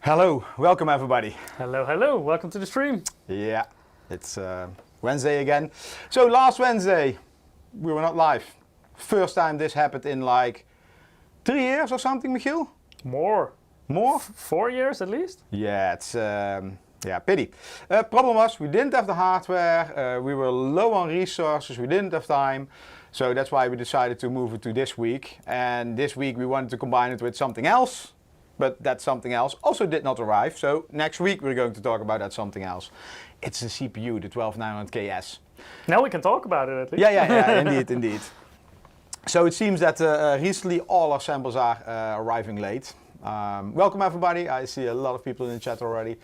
Hello, welcome everybody. Hello, welcome to the stream. Yeah, it's Wednesday again. So last Wednesday, we were not live. First time this happened in like 3 years or something, Michiel? More. More? 4 years at least? Yeah, it's pity. Problem was, we didn't have the hardware, we were low on resources, we didn't have time. So that's why we decided to move it to this week. And this week we wanted to combine it with something else. But that something else also did not arrive. So next week we're going to talk about that something else. It's the CPU, the 12900KS. Now we can talk about it at least. Yeah, indeed. So it seems that recently all our samples are arriving late. Welcome everybody. I see a lot of people in the chat already.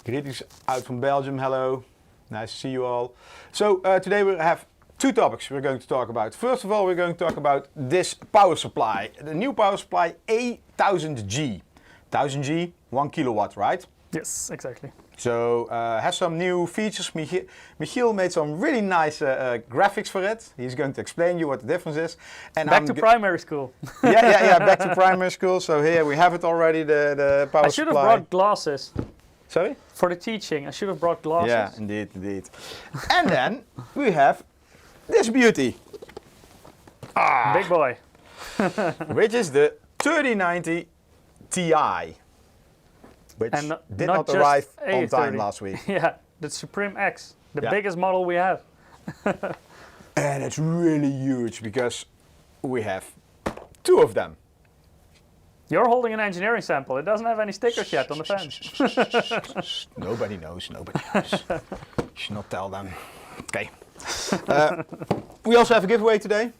Greetings out from Belgium. Hello. Nice to see you all. So today we have two topics we're going to talk about. First of all, we're going to talk about this power supply. The new power supply A1000G. 1000G, 1 kilowatt, right? Yes, exactly. So has some new features. Michiel made some really nice graphics for it. He's going to explain you what the difference is. And back to primary school. yeah, back to primary school. So here we have it already, the power supply. I should have brought glasses. Sorry? For the teaching, I should have brought glasses. Yeah, indeed. And then we have this beauty. Big boy. Which is the 3090 Ti, which did not arrive on time last week. Yeah, the Supreme X, the Yeah. biggest model we have. And it's really huge because we have two of them. You're holding an engineering sample. It doesn't have any stickers yet on the fan. Nobody knows. You should not tell them. Okay. We also have a giveaway today.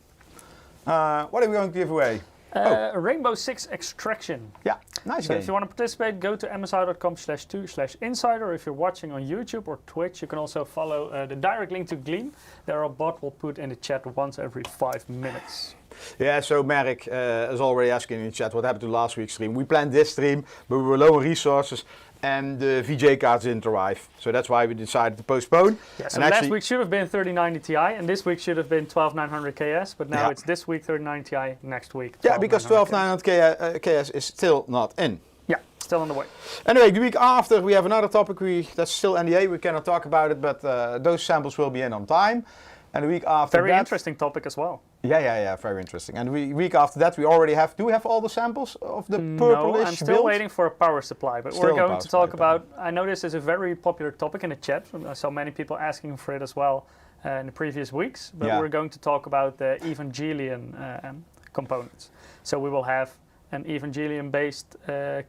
What are we going to give away? Rainbow Six Extraction. Yeah, nice So game. if you want to participate, go to msi.com/2/insider. If you're watching on YouTube or Twitch, you can also follow the direct link to Gleam. There, our bot will put in the chat once every 5 minutes. Yeah, so Merrick is already asking in the chat what happened to last week's stream. We planned this stream, but we were low on resources and the VJ cards didn't arrive. So that's why we decided to postpone. Yeah, so last week should have been 3090 Ti, and this week should have been 12900KS, but now it's this week 3090 Ti, next week. Yeah, because 12900KS is still not in. Yeah, still on the way. Anyway, the week after we have another topic, that's still NDA, we cannot talk about it, but those samples will be in on time. And the week after Very interesting topic as well. Yeah, very interesting. And the week after that we already have, do we have all the samples of the purplish No, I'm still waiting for a power supply, but we're going to talk about, I know this is a very popular topic in the chat, I saw many people asking for it as well in the previous weeks, but we're going to talk about the Evangelion components. So we will have an Evangelion-based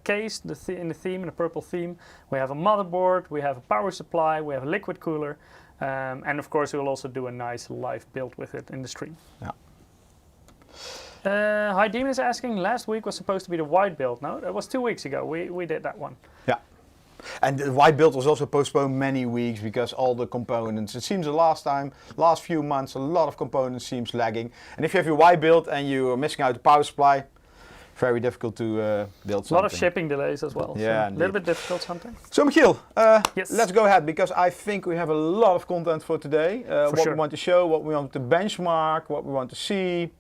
case in the theme, in the purple theme. We have a motherboard, we have a power supply, we have a liquid cooler, and of course we will also do a nice live build with it in the stream. Yeah. Hi Demon is asking, last week was supposed to be the white build. No, that was 2 weeks ago. We did that one. Yeah. And the white build was also postponed many weeks because all the components, it seems the last few months, a lot of components seems lagging. And if you have your white build and you are missing out the power supply, very difficult to build something. A lot of shipping delays as well. Yeah, so a little bit difficult something. So Michiel, yes. Let's go ahead because I think we have a lot of content for today. What we want to show, what we want to benchmark, what we want to see.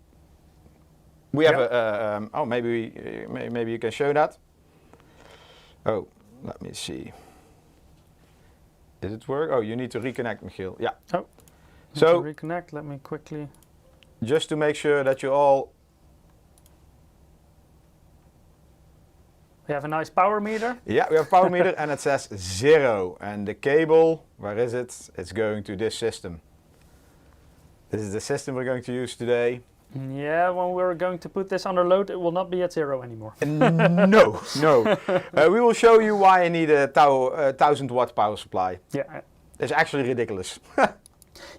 We have maybe you can show that. Oh, let me see. Did it work? Oh, you need to reconnect, Michiel. Yeah. Oh. So reconnect. Let me quickly. Just to make sure that you all. We have a nice power meter. Yeah, we have a power meter and it says 0. And the cable, where is it? It's going to this system. This is the system we're going to use today. Yeah, when we're going to put this under load, it will not be at 0 anymore. No. We will show you why I need a 1000 watt power supply. Yeah. It's actually ridiculous.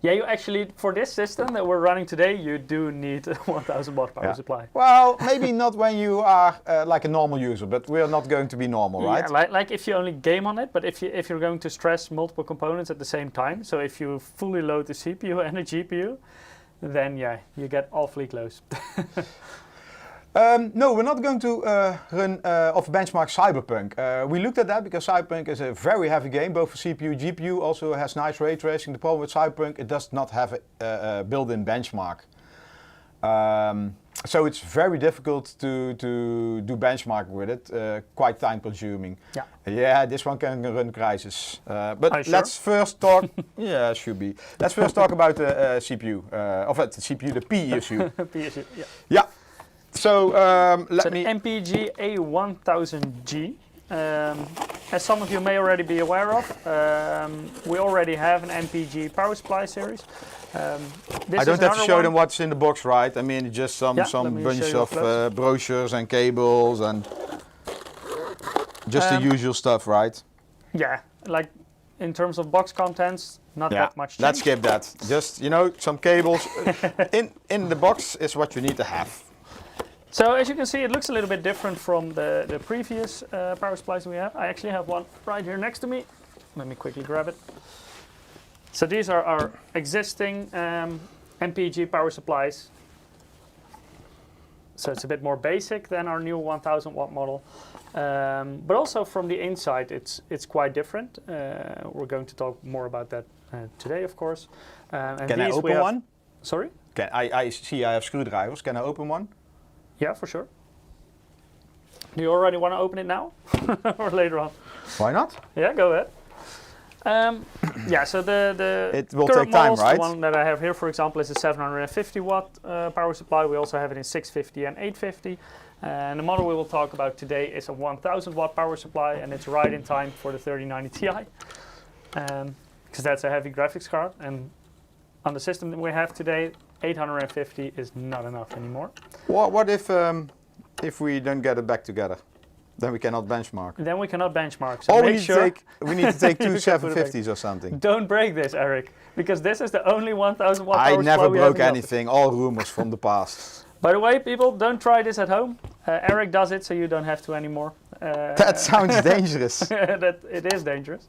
Yeah, you actually, for this system that we're running today, you do need a 1000 watt power supply. Well, maybe not when you are like a normal user, but we're not going to be normal, right? Yeah, like if you only game on it, but if you're going to stress multiple components at the same time, so if you fully load the CPU and the GPU, then yeah, you get awfully close. No, we're not going to run off benchmark Cyberpunk. We looked at that because Cyberpunk is a very heavy game, both for CPU, GPU, also has nice ray tracing. The problem with Cyberpunk, it does not have a built-in benchmark. So it's very difficult to do benchmark with it, quite time consuming. Yeah. Yeah, this one can run Crysis. But Sure? let's first talk, yeah, should be. Let's first talk about the CPU, the CPU, the PSU. PSU, yeah. Yeah. So let me... MPG A1000G. As some of you may already be aware of, we already have an MPG power supply series. I don't have to show them what's in the box, right? I mean, just some bunch of brochures and cables and just the usual stuff, right? Yeah, like in terms of box contents, not that much change. Let's skip that. Just, you know, some cables in the box is what you need to have. So as you can see, it looks a little bit different from the previous power supplies we have. I actually have one right here next to me. Let me quickly grab it. So these are our existing MPG power supplies. So it's a bit more basic than our new 1000 watt model. But also from the inside, it's quite different. We're going to talk more about that today, of course. And can I open one? Sorry? I see I have screwdrivers. Can I open one? Yeah, for sure. Do you already want to open it now or later on? Why not? Yeah, go ahead. Yeah, so the it will current take time, models, right? The one that I have here, for example, is a 750 watt power supply. We also have it in 650 and 850. And the model we will talk about today is a 1000 watt power supply, and it's right in time for the 3090 Ti, because that's a heavy graphics card. And on the system that we have today, 850 is not enough anymore. What if we don't get it back together? Then we cannot benchmark. Then we cannot benchmark. So oh, we need to take two 750s or something. Don't break this, Eric, because this is the only 1000 watt power supply. I never broke anything. All rumors from the past. By the way, people, don't try this at home. Eric does it, so you don't have to anymore. That sounds dangerous. It is dangerous.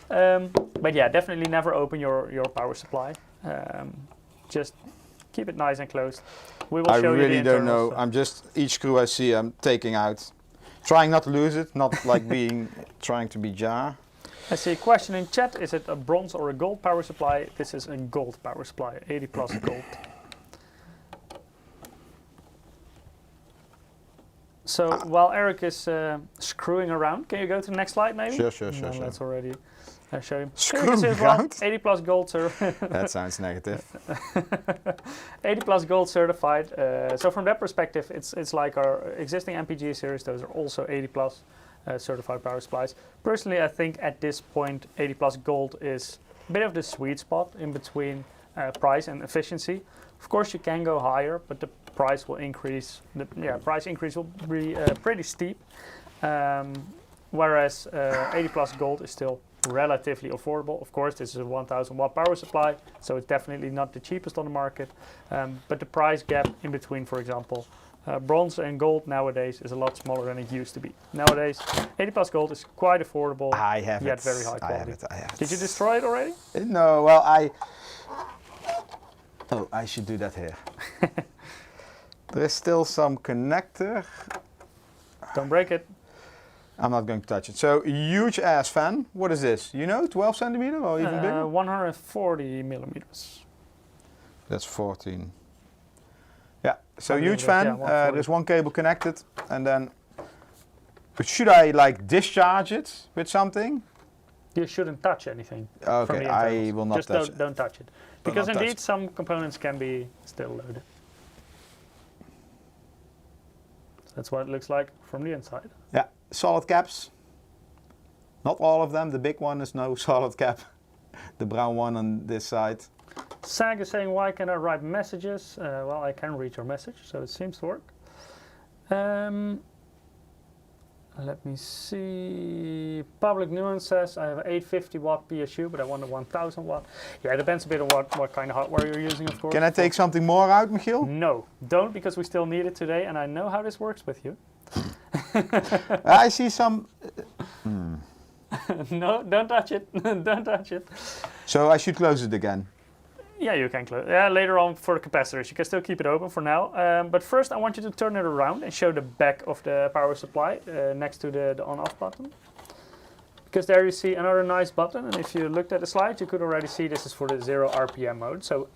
But yeah, definitely never open your power supply. Just keep it nice and closed. We will show you the internals. I really don't know. I'm just, each screw I see, I'm taking out. Trying not to lose it, not like trying to be jar. I see a question in chat. Is it a bronze or a gold power supply? This is a gold power supply, 80 plus gold. So while Eric is screwing around, can you go to the next slide maybe? Sure. Let's already show you. Screwing around? 80 plus gold, sir. That sounds negative. 80 plus gold certified. So from that perspective, it's like our existing MPG series. Those are also 80 plus certified power supplies. Personally, I think at this point, 80 plus gold is a bit of the sweet spot in between price and efficiency. Of course, you can go higher, but the price will increase. The price increase will be pretty steep. Whereas 80 plus gold is still relatively affordable. Of course, this is a 1000 watt power supply, so it's definitely not the cheapest on the market. But the price gap in between, for example, bronze and gold nowadays is a lot smaller than it used to be. Nowadays, 80 plus gold is quite affordable, yet very high quality. I have it. Did you destroy it already? No, well, I should do that here. There is still some connector. Don't break it. I'm not going to touch it. So, huge ass fan. What is this? You know, 12 centimeter or even bigger? 140 millimeters. That's 14. Yeah, so huge fan. There's one cable connected, and then. But should I like discharge it with something? You shouldn't touch anything. Okay, I will not touch it. Don't touch it, because indeed some components can be still loaded. That's what it looks like from the inside. Yeah, solid caps. Not all of them. The big one is no solid cap. The brown one on this side. Sag is saying, why can I write messages? Well, I can read your message, so it seems to work. Let me see. Public Nuance says I have an 850 watt PSU, but I want a 1000 watt. Yeah, it depends a bit on what kind of hardware you're using, of course. Can I take something more out, Michiel? No, don't, because we still need it today, and I know how this works with you. I see some. No, don't touch it. Don't touch it. So I should close it again. Yeah, you can close. Yeah, later on for the capacitors, you can still keep it open for now. But first, I want you to turn it around and show the back of the power supply next to the on/off button. Because there you see another nice button, and if you looked at the slide, you could already see this is for the 0 RPM mode. So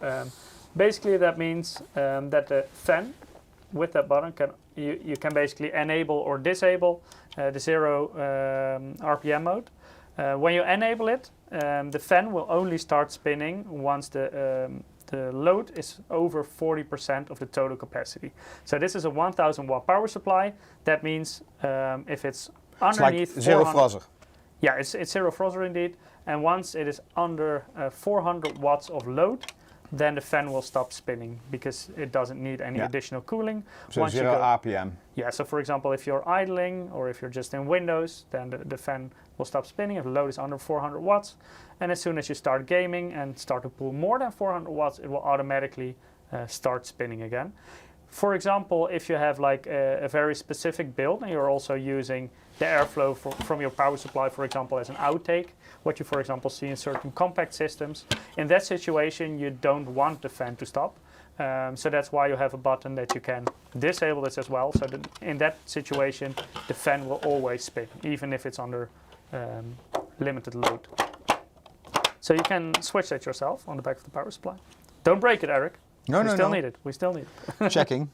basically, that means that the fan with that button, you can basically enable or disable the 0 RPM mode. When you enable it, the fan will only start spinning once the load is over 40% of the total capacity. So this is a 1000 watt power supply. That means if it's underneath, it's like zero frozzer. Yeah, it's zero frozzer indeed. And once it is under 400 watts of load, then the fan will stop spinning because it doesn't need any additional cooling. So once 0 RPM. Yeah, so for example, if you're idling or if you're just in Windows, then the fan will stop spinning if the load is under 400 watts. And as soon as you start gaming and start to pull more than 400 watts, it will automatically start spinning again. For example, if you have like a very specific build and you're also using the airflow from your power supply, for example, as an outtake, what you, for example, see in certain compact systems. In that situation, you don't want the fan to stop. So that's why you have a button that you can disable this as well. So that in that situation, the fan will always spin, even if it's under limited load. So you can switch that yourself on the back of the power supply. Don't break it, Eric. No. We still need it. We still need it. Checking.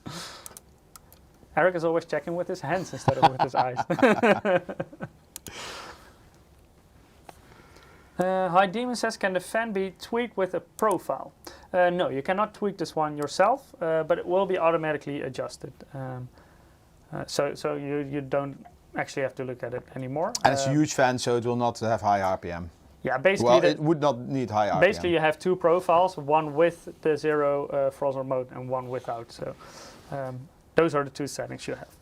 Eric is always checking with his hands instead of with his eyes. Hi Demon says, can the fan be tweaked with a profile? No, you cannot tweak this one yourself, but it will be automatically adjusted. So you don't actually have to look at it anymore. And it's a huge fan, so it will not have high RPM. Yeah, basically. Well, it would not need high RPM. Basically, you have two profiles, one with the 0 frozzer mode and one without. So those are the two settings you have.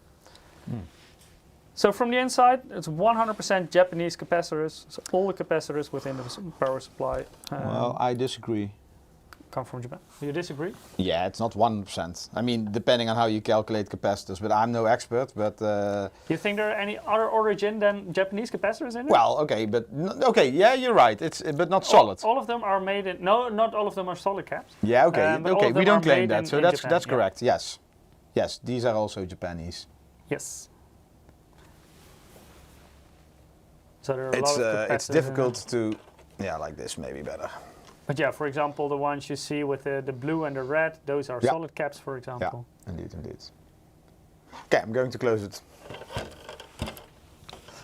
So from the inside, it's 100% Japanese capacitors. So all the capacitors within the power supply. Well, I disagree. Come from Japan. Do you disagree? Yeah, it's not 100%. I mean, depending on how you calculate capacitors, but I'm no expert. But you think there are any other origin than Japanese capacitors in it? Well, okay, but okay, yeah, you're right. It's but not solid. All of them are made in. No, not all of them are solid caps. Yeah, okay, okay. We don't claim that, so that's Japan, correct. Yes, yes, these are also Japanese. Yes. So there are a lot of it's difficult to, like this maybe better. But yeah, for example, the ones you see with the blue and the red, those are solid caps, for example. Yeah, indeed. Okay, I'm going to close it.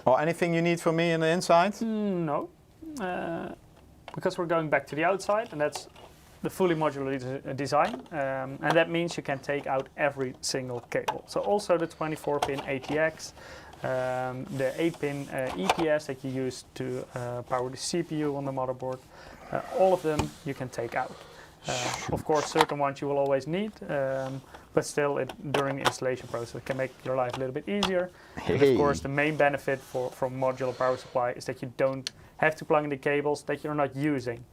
Or anything you need from me on the inside? No, because we're going back to the outside, and that's the fully modular design, and that means you can take out every single cable. So also the 24-pin ATX, the 8-pin EPS that you use to power the CPU on the motherboard. All of them you can take out. Of course, certain ones you will always need, but still, during the installation process, it can make your life a little bit easier. And of course, the main benefit from modular power supply is that you don't have to plug in the cables that you're not using.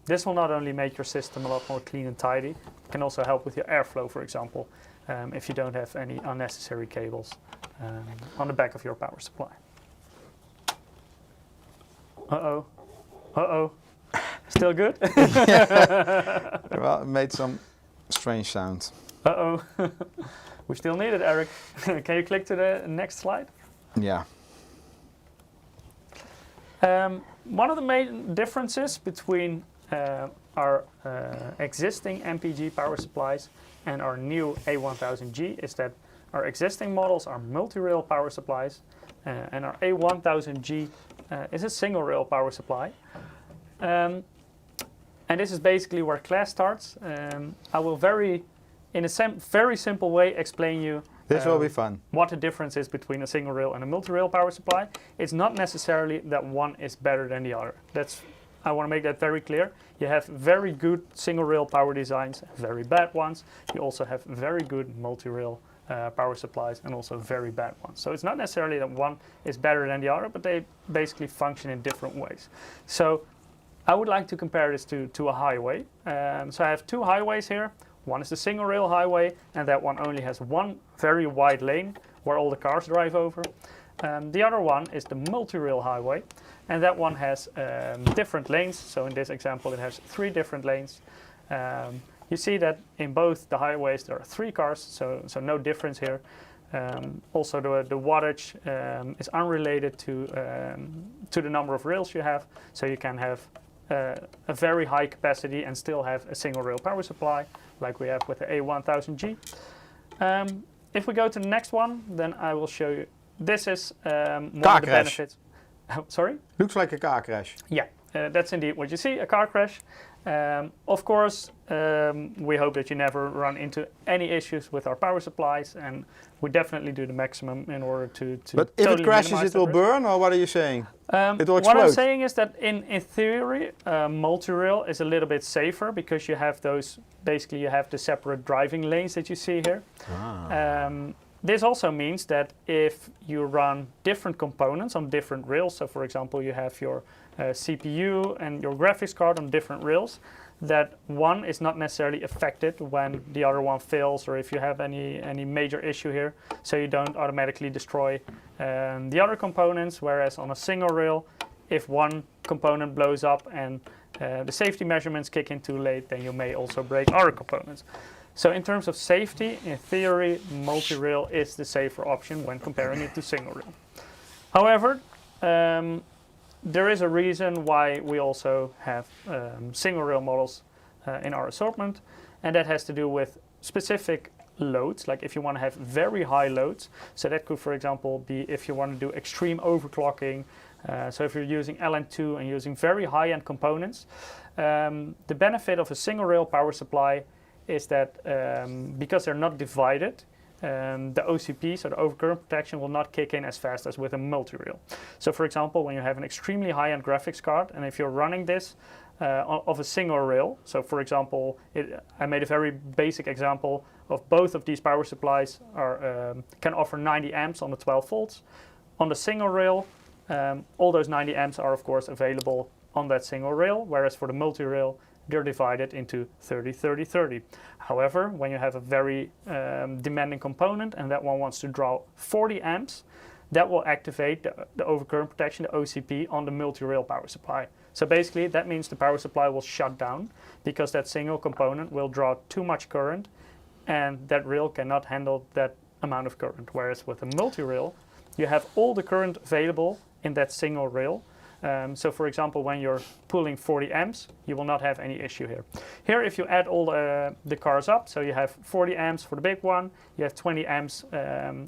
This will not only make your system a lot more clean and tidy, it can also help with your airflow, for example, if you don't have any unnecessary cables on the back of your power supply. Uh-oh. Uh-oh. Still good? Well, it made some strange sound. Uh-oh. We still need it, Eric. Can you click to the next slide? Yeah. One of the main differences between our existing MPG power supplies and our new A1000G is that our existing models are multi-rail power supplies, and our A1000G is a single rail power supply. And this is basically where class starts. I will in a very simple way explain you this will be fun. What the difference is between a single rail and a multi-rail power supply. It's not necessarily that one is better than the other. I want to make that very clear. You have very good single rail power designs, very bad ones. You also have very good multi-rail power supplies and also very bad ones. So it's not necessarily that one is better than the other, but they basically function in different ways. So I would like to compare this to a highway. So I have two highways here. One is the single rail highway, and that one only has one very wide lane where all the cars drive over. The other one is the multi-rail highway, and that one has different lanes. So in this example, it has 3 different lanes. You see that in both the highways there are 3 cars, so no difference here. Also, the wattage is unrelated to the number of rails you have, so you can have a very high capacity and still have a single rail power supply, like we have with the A1000G. If we go to the next one, then I will show you. This is one Car of the crash. benefits. Sorry? Looks like a car crash. Yeah, that's indeed what you see, a car crash. Of course, we hope that you never run into any issues with our power supplies, and we definitely do the maximum in order to But if totally it crashes, minimize it that will risk. burn, or what are you saying? It will What I'm explode. saying is that in theory, multi-rail is a little bit safer because you have those, basically you have the separate driving lanes that you see here. This also means that if you run different components on different rails, so for example you have your CPU and your graphics card on different rails, that one is not necessarily affected when the other one fails, or if you have any major issue here, so you don't automatically destroy the other components, whereas on a single rail, if one component blows up and the safety measurements kick in too late, then you may also break other components. So in terms of safety, in theory, multi-rail is the safer option when comparing it to single rail. However, there is a reason why we also have single rail models in our assortment, and that has to do with specific loads, like if you want to have very high loads. So that could, for example, be if you want to do extreme overclocking. So if you're using LN2 and using very high-end components, the benefit of a single rail power supply is that because they're not divided, the OCP, so the overcurrent protection, will not kick in as fast as with a multi-rail. So for example, when you have an extremely high-end graphics card, and if you're running this of a single rail, so for example, I made a very basic example of both of these power supplies can offer 90 amps on the 12 volts. On the single rail, all those 90 amps are of course available on that single rail, whereas for the multi-rail, they're divided into 30, 30, 30. However, when you have a very demanding component and that one wants to draw 40 amps, that will activate the overcurrent protection, the OCP, on the multi-rail power supply. So basically, that means the power supply will shut down because that single component will draw too much current, and that rail cannot handle that amount of current. Whereas with a multi-rail, you have all the current available in that single rail. So for example, when you're pulling 40 amps, you will not have any issue here. Here, if you add all the cars up, so you have 40 amps for the big one, you have 20 amps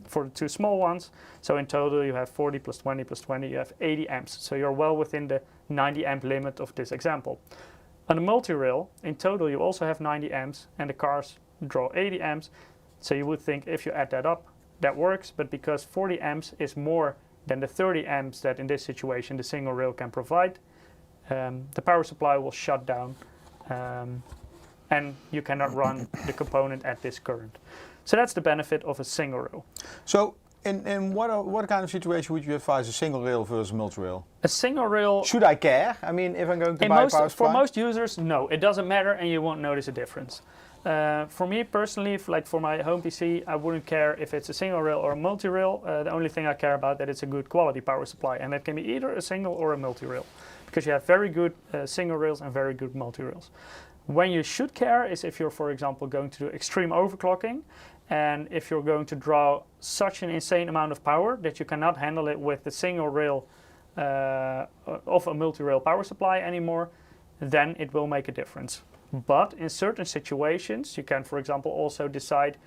for the two small ones. So in total, you have 40 plus 20 plus 20, you have 80 amps. So you're well within the 90 amp limit of this example. On a multi-rail, in total, you also have 90 amps and the cars draw 80 amps. So you would think if you add that up, that works. But because 40 amps is more than the 30 amps that in this situation the single rail can provide, the power supply will shut down and you cannot run the component at this current. So that's the benefit of a single rail. So in what kind of situation would you advise a single rail versus multi-rail? A single rail... Should I care? I mean, if I'm going to buy a power supply? For most users, no. It doesn't matter and you won't notice a difference. For me personally, like for my home PC, I wouldn't care if it's a single rail or a multi-rail. The only thing I care about that it's a good quality power supply, and that can be either a single or a multi-rail, because you have very good single rails and very good multi-rails. When you should care is if you're, for example, going to do extreme overclocking, and if you're going to draw such an insane amount of power that you cannot handle it with the single rail of a multi-rail power supply anymore, then it will make a difference. But in certain situations, you can, for example, also decide,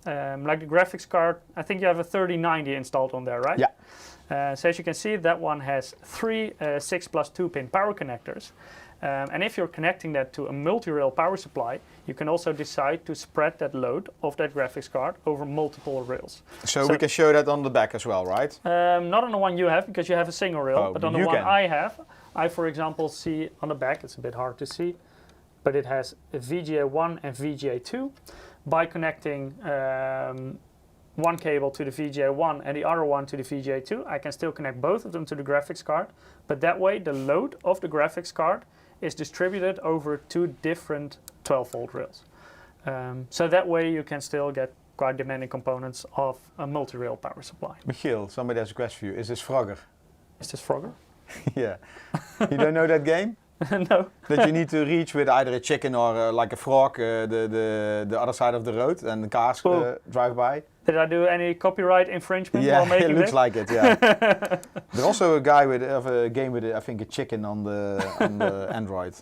like the graphics card, I think you have a 3090 installed on there, right? Yeah. So as you can see, that one has three 6+2 pin power connectors. And if you're connecting that to a multi-rail power supply, you can also decide to spread that load of that graphics card over multiple rails. So we can show that on the back as well, right? Not on the one you have, because you have a single rail, but on the one I have, I, for example, see on the back, it's a bit hard to see, but it has a VGA1 and VGA2. By connecting one cable to the VGA1 and the other one to the VGA2, I can still connect both of them to the graphics card, but that way the load of the graphics card is distributed over two different 12-volt rails. So that way you can still get quite demanding components of a multi-rail power supply. Michiel, somebody has a question for you. Is this Frogger? Is this Frogger? Yeah. You don't know that game? No. That you need to reach with either a chicken or like a frog the other side of the road and the cars drive by. Did I do any copyright infringement while making it looks this? like it, yeah. There's also a guy with a game with I think a chicken on the Android.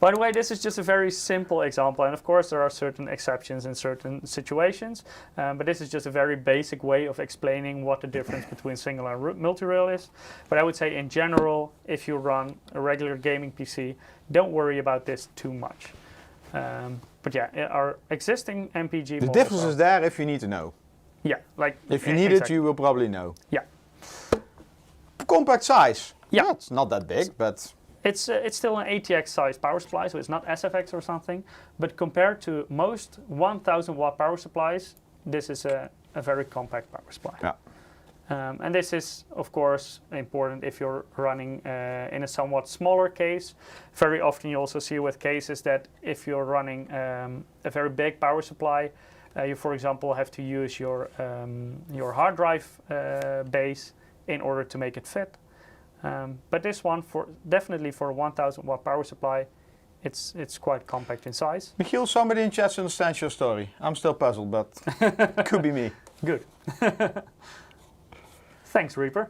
By the way, this is just a very simple example, and of course there are certain exceptions in certain situations, but this is just a very basic way of explaining what the difference between single and multi-rail is. But I would say in general, if you run a regular gaming PC, don't worry about this too much. But yeah, our existing MPG The difference is there if you need to know. Yeah, like if you need it, you will probably know. Yeah. Compact size. Yeah, it's not that big, but it's still an ATX size power supply, so it's not SFX or something. But compared to most 1,000 watt power supplies, this is a very compact power supply. Yeah. And this is, of course, important if you're running in a somewhat smaller case. Very often you also see with cases that if you're running a very big power supply, you, for example, have to use your hard drive base in order to make it fit. But this one, definitely for a 1,000 watt power supply, it's quite compact in size. Michiel, somebody in chat understands your story. I'm still puzzled, but could be me. Good. Thanks, Reaper.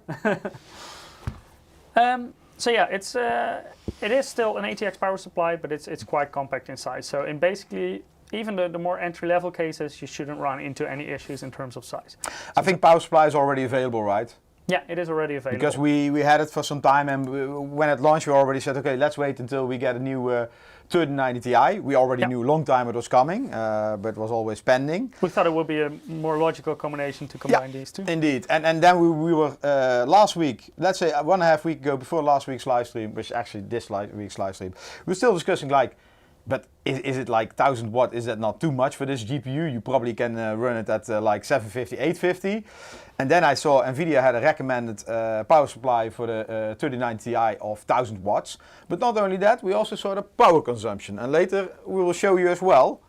So yeah, it is still an ATX power supply, but it's quite compact in size. So in basically, even the more entry-level cases, you shouldn't run into any issues in terms of size. I think power supply is already available, right? Yeah, it is already available. Because we had it for some time, and when it launched, we already said, okay, let's wait until we get a new 3090 Ti. We already knew a long time it was coming, but it was always pending. We thought it would be a more logical combination to combine these two. Indeed, and then we were last week, let's say 1.5 weeks ago, before last week's live stream, which actually this week's live stream, we were still discussing like, but is it like 1,000 watt? Is that not too much for this GPU? You probably can run it at like 750, 850. And then I saw NVIDIA had a recommended power supply for the 3090 Ti of 1,000 watts. But not only that, we also saw the power consumption. And later we will show you as well.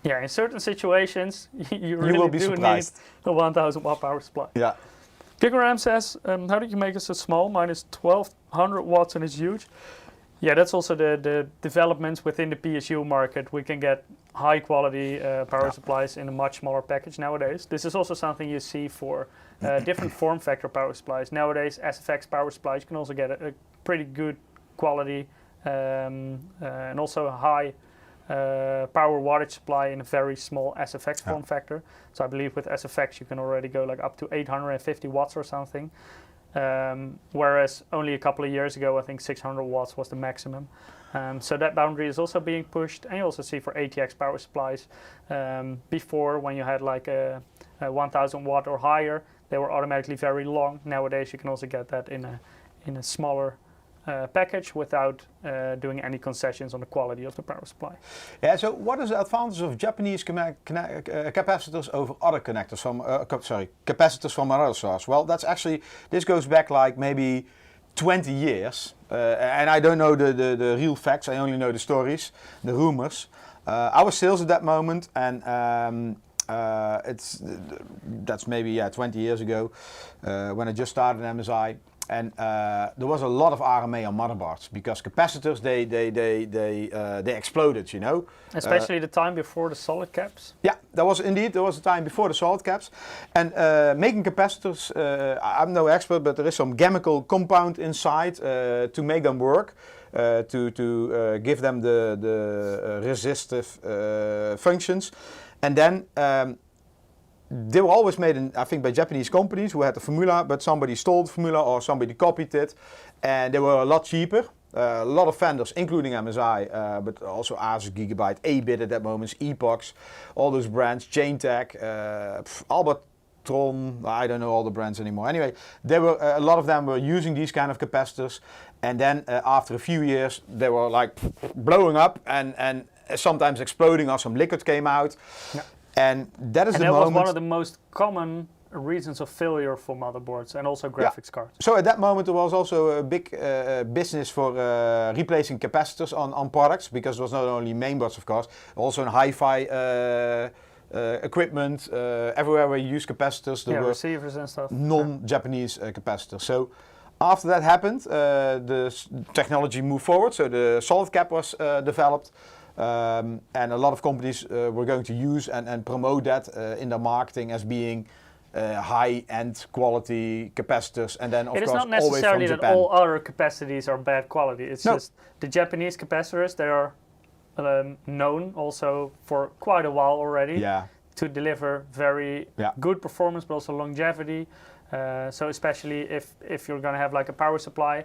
Yeah, in certain situations, you really will be do surprised. Need a 1,000 watt power supply. Yeah. Gigaram says, how did you make it so small? Mine is 1,200 watts and it's huge. Yeah, that's also the developments within the PSU market. We can get high quality power supplies in a much smaller package nowadays. This is also something you see for different form factor power supplies. Nowadays, SFX power supplies, you can also get a pretty good quality and also a high power wattage supply in a very small SFX form factor. So I believe with SFX you can already go like up to 850 watts or something. Whereas only a couple of years ago, I think 600 watts was the maximum. So that boundary is also being pushed, and you also see for ATX power supplies. Before, when you had like a 1,000 watt or higher, they were automatically very long. Nowadays, you can also get that in a smaller package without doing any concessions on the quality of the power supply. Yeah. So, what is the advantage of Japanese capacitors over other connectors from capacitors from another source? Well, that's actually, this goes back like maybe 20 years, and I don't know the real facts. I only know the stories, the rumors. I was sales at that moment, and that's maybe 20 years ago when I just started MSI. And there was a lot of RMA on motherboards because capacitors they exploded, you know. Especially the time before the solid caps. Yeah, there was a time before the solid caps, and making capacitors. I'm no expert, but there is some chemical compound inside to make them work, to give them the resistive functions, and then. They were always made, I think, by Japanese companies who had the formula, but somebody stole the formula or somebody copied it, and they were a lot cheaper. A lot of vendors, including MSI, but also Asus, Gigabyte, 8-bit at that moment, Epox, all those brands, Chaintech, Albertron, I don't know all the brands anymore. Anyway, there were a lot of them were using these kind of capacitors, and then after a few years, they were like blowing up and sometimes exploding, or some liquid came out. Yeah. And that is the moment. Was one of the most common reasons of failure for motherboards and also graphics cards. So at that moment there was also a big business for replacing capacitors on products, because it was not only mainboards, of course, also in hi-fi equipment, everywhere where you use capacitors, there were receivers and stuff. Non-Japanese capacitors. So after that happened, the technology moved forward. So the solid cap was developed. And a lot of companies were going to use and promote that in their marketing as being high-end quality capacitors, and then of course always from Japan. It is not necessarily that all other capacities are bad quality. It's just the Japanese capacitors, they are known also for quite a while already to deliver very good performance, but also longevity. So especially if you're going to have like a power supply.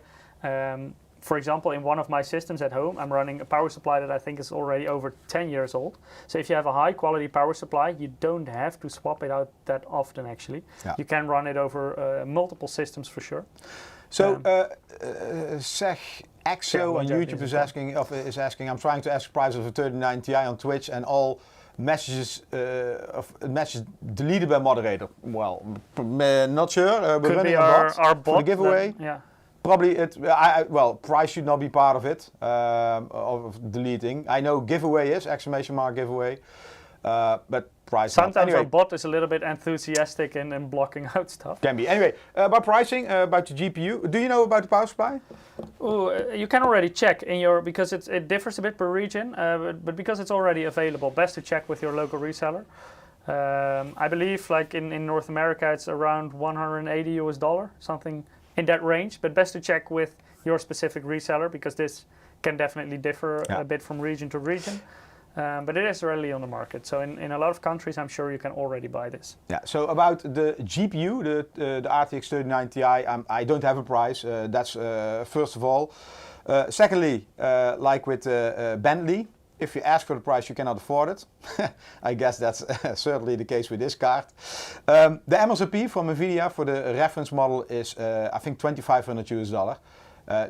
For example, in one of my systems at home, I'm running a power supply that I think is already over 10 years old. So if you have a high quality power supply, you don't have to swap it out that often actually. You can run it over multiple systems for sure. So Exo on YouTube is asking, I'm trying to ask price of a 3090 Ti on Twitch and all messages messages deleted by moderator. Well, not sure. We're Could running be a bot our bot for the giveaway. Probably it. Well, price should not be part of it, of deleting. I know giveaway is exclamation mark giveaway, but price. Sometimes anyway, our bot is a little bit enthusiastic and blocking out stuff. Can be. Anyway, about pricing, about the GPU. Do you know about the power supply? Ooh, you can already check in your, because it differs a bit per region, but because it's already available, best to check with your local reseller. I believe like in North America it's around $180 US, something in that range, but best to check with your specific reseller because this can definitely differ a bit from region to region. But it is readily on the market. So in a lot of countries, I'm sure you can already buy this. Yeah, so about the GPU, the RTX 3090 Ti, I don't have a price. That's first of all. Secondly, like with Bentley, if you ask for the price, you cannot afford it. I guess that's certainly the case with this card. The MSRP from NVIDIA for the reference model is, I think, $2,500 US.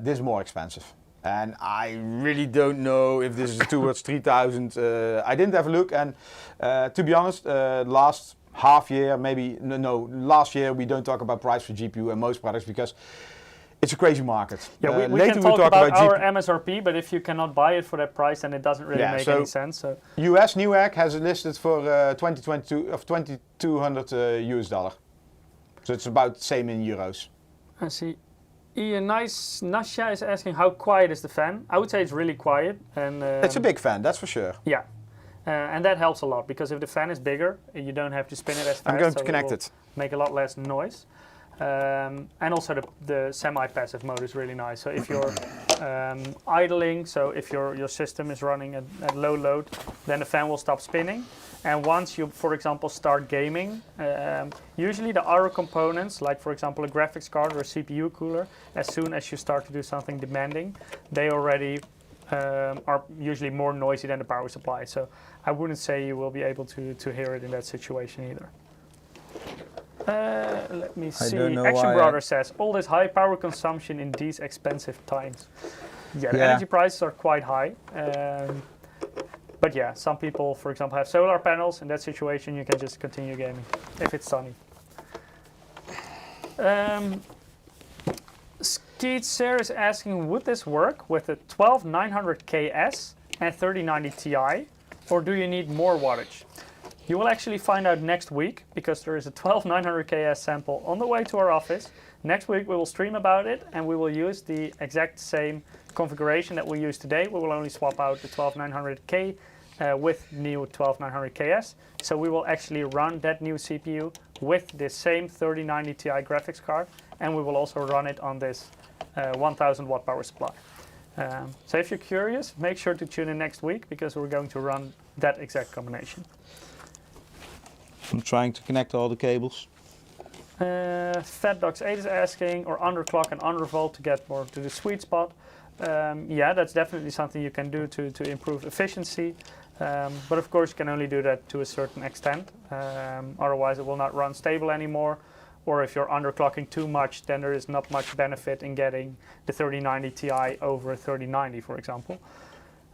This is more expensive. And I really don't know if this is towards 3,000. I didn't have a look. And to be honest, last half year, maybe, last year, we don't talk about price for GPU and most products because it's a crazy market. Yeah, we can talk about our MSRP, but if you cannot buy it for that price, then it doesn't really make any sense. So US Newegg has it listed for 2022 of $2,200 US. So it's about the same in euros. I see. Nasha is asking how quiet is the fan. I would say it's really quiet. And it's a big fan, that's for sure. Yeah. And that helps a lot because if the fan is bigger, you don't have to spin it as fast. I'm going to connect it. Make a lot less noise. And also the semi-passive mode is really nice. So if you're idling, so if your system is running at low load, then the fan will stop spinning. And once you, for example, start gaming, usually the other components, like for example a graphics card or a CPU cooler, as soon as you start to do something demanding, they already are usually more noisy than the power supply. So I wouldn't say you will be able to hear it in that situation either. Let me see. Action Brother says, all this high power consumption in these expensive times. Yeah, the energy prices are quite high. But yeah, some people, for example, have solar panels. In that situation, you can just continue gaming if it's sunny. Skeet Sarah is asking, would this work with a 12900KS and 3090 Ti, or do you need more wattage? You will actually find out next week because there is a 12900KS sample on the way to our office. Next week we will stream about it and we will use the exact same configuration that we use today. We will only swap out the 12900K with new 12900KS. So we will actually run that new CPU with this same 3090 Ti graphics card, and we will also run it on this 1000 watt power supply. So if you're curious, make sure to tune in next week because we're going to run that exact combination. I'm trying to connect all the cables. FatDocs8 is asking, or underclock and undervolt to get more to the sweet spot. Yeah, that's definitely something you can do to improve efficiency. But of course, you can only do that to a certain extent. Otherwise, it will not run stable anymore. Or if you're underclocking too much, then there is not much benefit in getting the 3090 Ti over 3090, for example.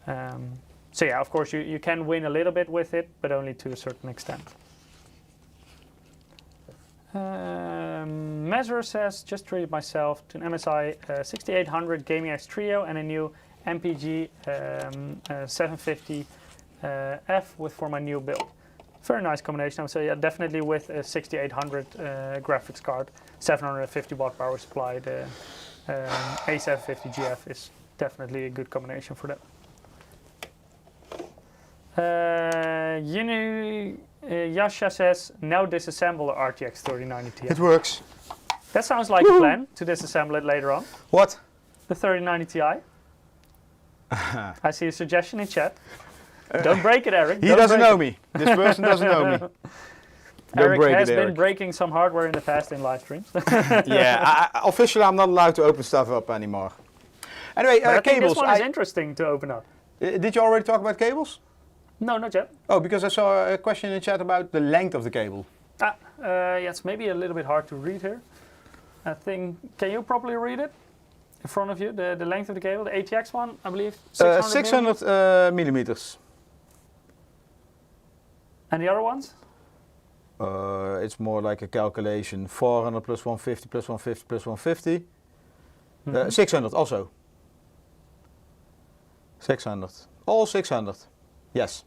So yeah, of course, you can win a little bit with it, but only to a certain extent. Measure says, just treated myself to an MSI 6800 Gaming X Trio and a new MPG 750 F for my new build. Very nice combination. I would say, yeah, definitely with a 6800 graphics card, 750 watt power supply, the A750GF is definitely a good combination for that. Yasha says, now disassemble the RTX 3090 Ti. It works. That sounds like a plan to disassemble it later on. What? The 3090 Ti. I see a suggestion in chat. Don't break it, Eric. He doesn't know me. This person doesn't know me. Eric has been breaking some hardware in the past in live streams. Yeah, officially I'm not allowed to open stuff up anymore. Anyway, I think cables. this one is interesting to open up. Did you already talk about cables? No, not yet. Oh, because I saw a question in the chat about the length of the cable. Yeah, it's maybe a little bit hard to read here. I think, can you probably read it in front of you, the length of the cable? The ATX one, I believe, 600 millimeters. And the other ones? It's more like a calculation. 400 plus 150 plus 150 plus 150. 600 also. 600. All 600. Yes.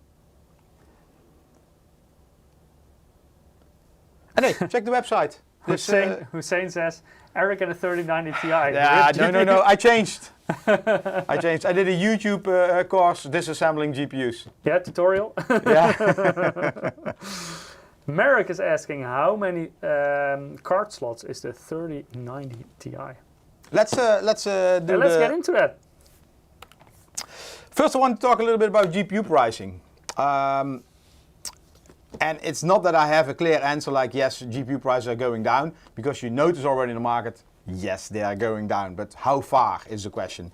And hey, check the website. Hussein says, Eric and a 3090 Ti. Yeah, no. I changed. I did a YouTube course disassembling GPUs. Yeah, tutorial. Yeah. Merrick is asking, how many card slots is the 3090 Ti? Let's get into that. First, I want to talk a little bit about GPU pricing. And it's not that I have a clear answer like, yes, GPU prices are going down, because you notice already in the market, yes, they are going down, but how far is the question.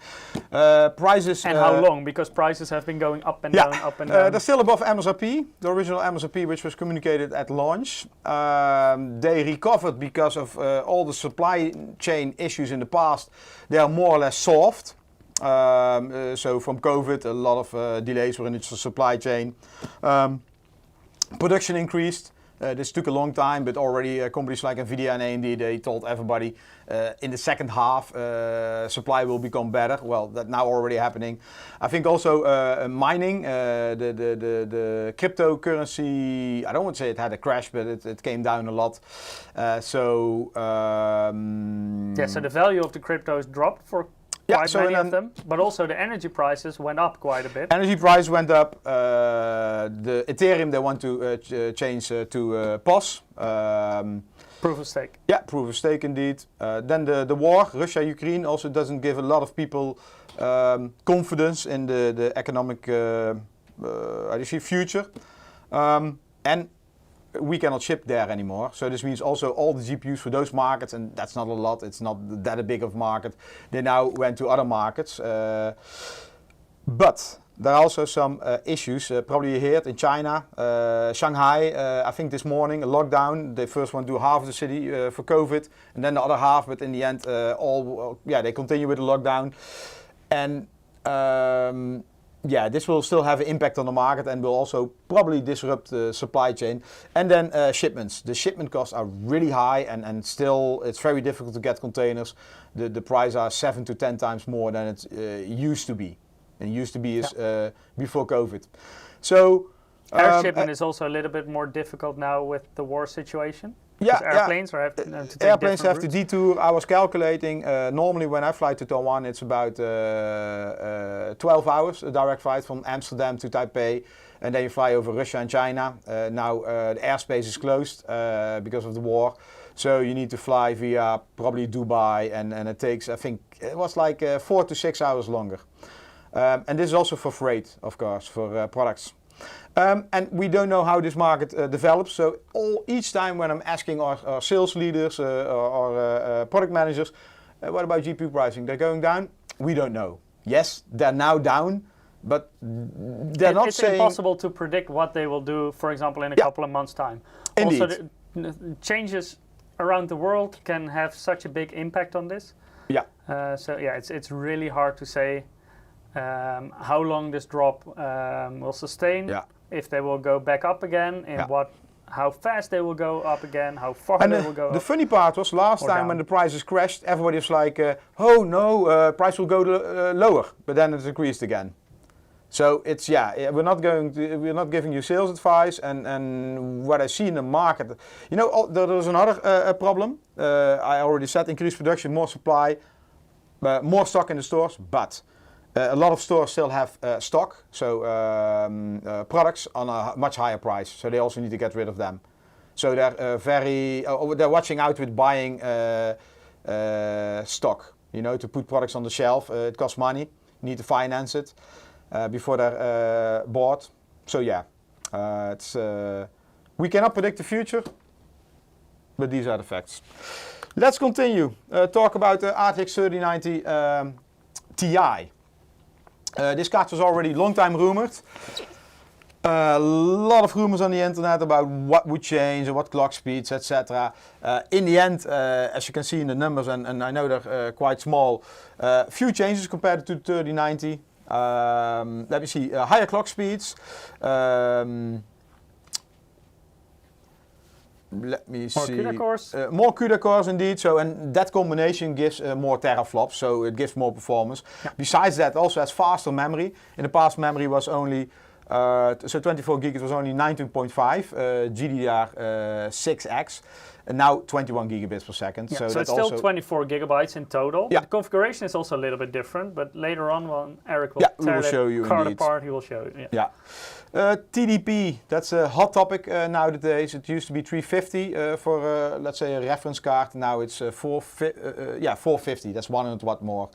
Prices... And how long, because prices have been going up and down, up and down. They're still above MSRP, the original MSRP, which was communicated at launch. They recovered because of all the supply chain issues in the past. They are more or less solved. So from COVID, a lot of delays were in the supply chain. Production increased. This took a long time, but already companies like Nvidia and AMD, they told everybody in the second half supply will become better. Well, that's now already happening. I think also mining, the cryptocurrency, I don't want to say it had a crash, but it came down a lot. So the value of the cryptos dropped for quite many of them, but also the energy prices went up quite a bit. Energy price went up. The Ethereum, they want to change to POS. Proof of stake. Yeah, proof of stake indeed. Then the war, Russia-Ukraine, also doesn't give a lot of people confidence in the economic future. And we cannot ship there anymore. So this means also all the GPUs for those markets, and that's not a lot, it's not that a big of a market, they now went to other markets. But there are also some issues, probably you heard in China, Shanghai, I think this morning, a lockdown. They first want to do half of the city for COVID, and then the other half, but in the end, they continue with the lockdown. And this will still have an impact on the market and will also probably disrupt the supply chain. And then shipments. The shipment costs are really high, and still it's very difficult to get containers. The price are 7 to 10 times more than it used to be. And used to be is before COVID. So air shipment is also a little bit more difficult now with the war situation. Airplanes have to take airplanes have routes. to detour. I was calculating, normally when I fly to Taiwan, it's about 12 hours, a direct flight from Amsterdam to Taipei, and then you fly over Russia and China. Now the airspace is closed because of the war, so you need to fly via probably Dubai, and it takes, I think, it was like 4 to 6 hours longer. And this is also for freight, of course, for products. And we don't know how this market develops. So each time when I'm asking our sales leaders or product managers, what about GPU pricing? They're going down? We don't know. Yes, they're now down, but they're not saying... It's impossible to predict what they will do, for example, in a couple of months' time. Indeed. Also, the changes around the world can have such a big impact on this. Yeah. It's really hard to say how long this drop will sustain. Yeah. If they will go back up again, and how fast they will go up again, how far they will go up. The funny part was last time when the prices crashed, everybody was like, oh no, price will go lower, but then it increased again. So it's, we're not giving you sales advice, and what I see in the market, there's another problem. I already said increased production, more supply, more stock in the stores, but a lot of stores still have stock, so products on a much higher price, so they also need to get rid of them. So they're they're watching out with buying stock, to put products on the shelf. It costs money. need to finance it before they're bought. So yeah, we cannot predict the future, but these are the facts. Let's continue. Talk about the RTX 3090 Ti. This card was already long time rumored. A lot of rumors on the internet about what would change and what clock speeds, etc. In the end, as you can see in the numbers, and I know they're quite small, few changes compared to the 3090. Let me see, higher clock speeds. Let me see. More CUDA cores. More CUDA cores indeed. So, and that combination gives more teraflops, so it gives more performance. Yeah. Besides that, also has faster memory. In the past, memory was only so 24 gig, it was only 19.5 GDDR6X, and now 21 gigabits per second. Yeah, so it's still 24 gigabytes in total. Yeah. The configuration is also a little bit different, but later on when Eric will show you card apart, he will show you. Yeah. TDP, that's a hot topic nowadays. It used to be 350 for let's say a reference card. Now it's 450. That's 100 watt more.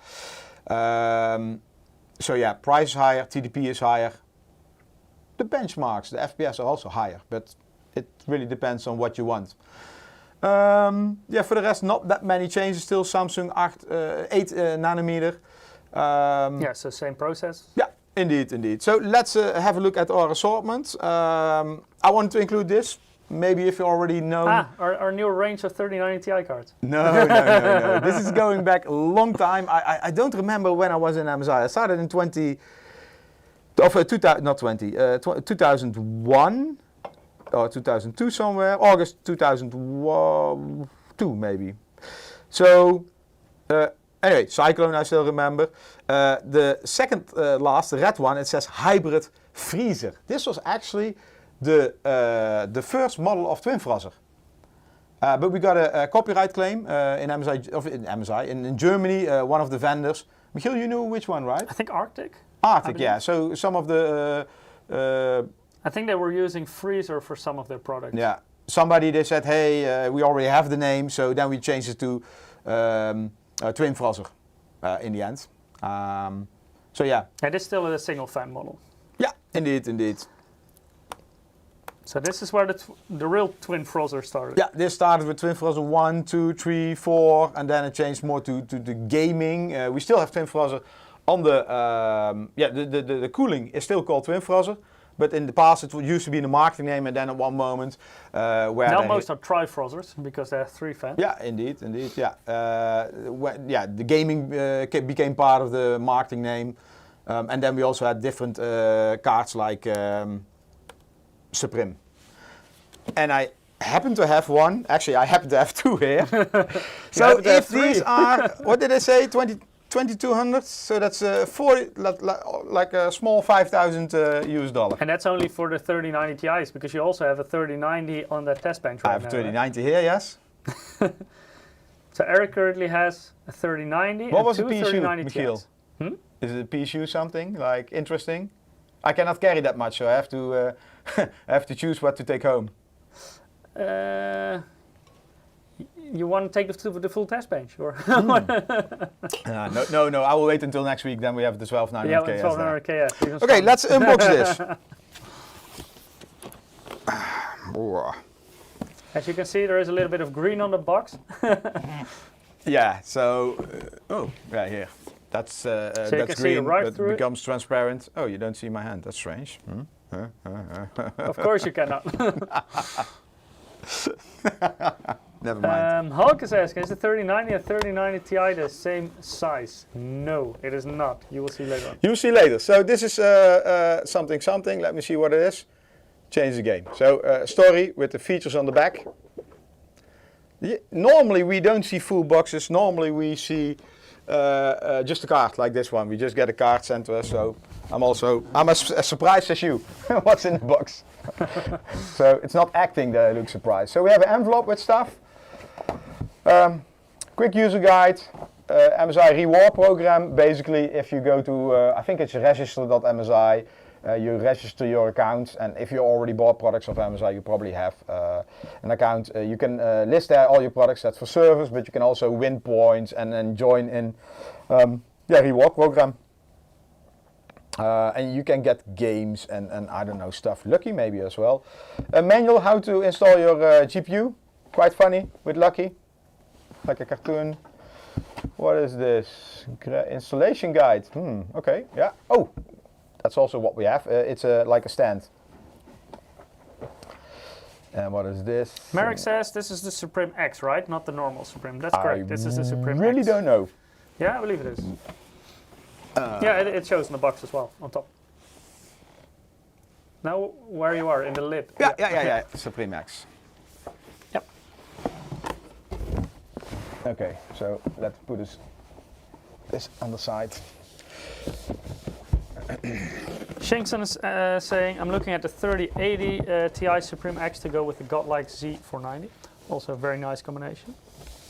So yeah, price is higher, TDP is higher. The benchmarks, the FPS are also higher, but it really depends on what you want. Yeah, for the rest, not that many changes. Still Samsung 8 nanometer. Yeah, so same process. Yeah, indeed. So let's have a look at our assortment. I want to include this. Maybe if you already know. Our new range of 3090 Ti cards. No. This is going back a long time. I don't remember when I was in MSI. I started in 2001 or 2002 somewhere, August 2002 maybe. So anyway, Cyclone I still remember. The second last, the red one, it says hybrid freezer. This was actually the first model of Twin Frozr. But we got a copyright claim in Germany, one of the vendors. Michiel, you know which one, right? I think Arctic. Arctic, yeah. So some of the... I think they were using Freezer for some of their products. Yeah. Somebody, they said, hey, we already have the name, so then we changed it to Twin Frozr in the end. So yeah. It is still a single fan model. Yeah, indeed. So this is where the real Twin Frozr started. Yeah, this started with Twin Frozr 1, 2, 3, 4, and then it changed more to the gaming. We still have Twin Frozr on the, the cooling is still called Twin Frozr, but in the past it used to be the marketing name, and then at one moment where now most are Tri-Frozrs because they have 3 fans. Yeah, indeed, yeah. The gaming became part of the marketing name, and then we also had different cards like Supreme. And I happen to have one. Actually, I happen to have 2 here. So if these are, what did I say, 2200, so that's 40, like a small $5,000 US dollar. And that's only for the 3090 Ti's, because you also have a 3090 on that test bench right now. I have a 3090 here, yes. So Eric currently has a 3090 what and was 2 the PSU, 3090 Michiel? Ti's. Is it a PSU something, like interesting? I cannot carry that much, so I have to, I have to choose what to take home. You want to take the full test bench, or? No, I will wait until next week, then we have the 12900K. Yeah, 12900K. Okay, let's unbox this. As you can see, there is a little bit of green on the box. Yeah, so, right here. That's so that's green, right but it becomes transparent. Oh, you don't see my hand, that's strange. Of course you cannot. Never mind. Hulk is asking, is the 3090 and 3090 Ti the same size? No, it is not. You will see later on. You will see later. So this is something. Let me see what it is. Change the game. So story with the features on the back. Normally we don't see full boxes. Normally we see just a card like this one. We just get a card sent to us. So I'm as surprised as you. What's in the box? So it's not acting that I look surprised. So we have an envelope with stuff. Quick user guide. MSI reward program. Basically, if you go to, I think it's register.msi, you register your account, and if you already bought products of MSI, you probably have an account. You can list there all your products. That's for service, but you can also win points and then join in reward program. And you can get games and I don't know, stuff Lucky maybe as well. A manual how to install your GPU. Quite funny with Lucky. Like a cartoon. What is this? Installation guide. Okay, yeah. Oh, that's also what we have. It's like a stand. And what is this? Merrick says this is the Supreme X, right? Not the normal Supreme. That's correct. This is the Supreme X. I really don't know. Yeah, I believe it is. Yeah, it shows in the box as well, on top. Now, where you are, in the lid. Yeah. Supreme X. Yep. Okay, so let's put this on the side. Shinkson is saying, I'm looking at the 3080 Ti Supreme X to go with the godlike Z490. Also a very nice combination.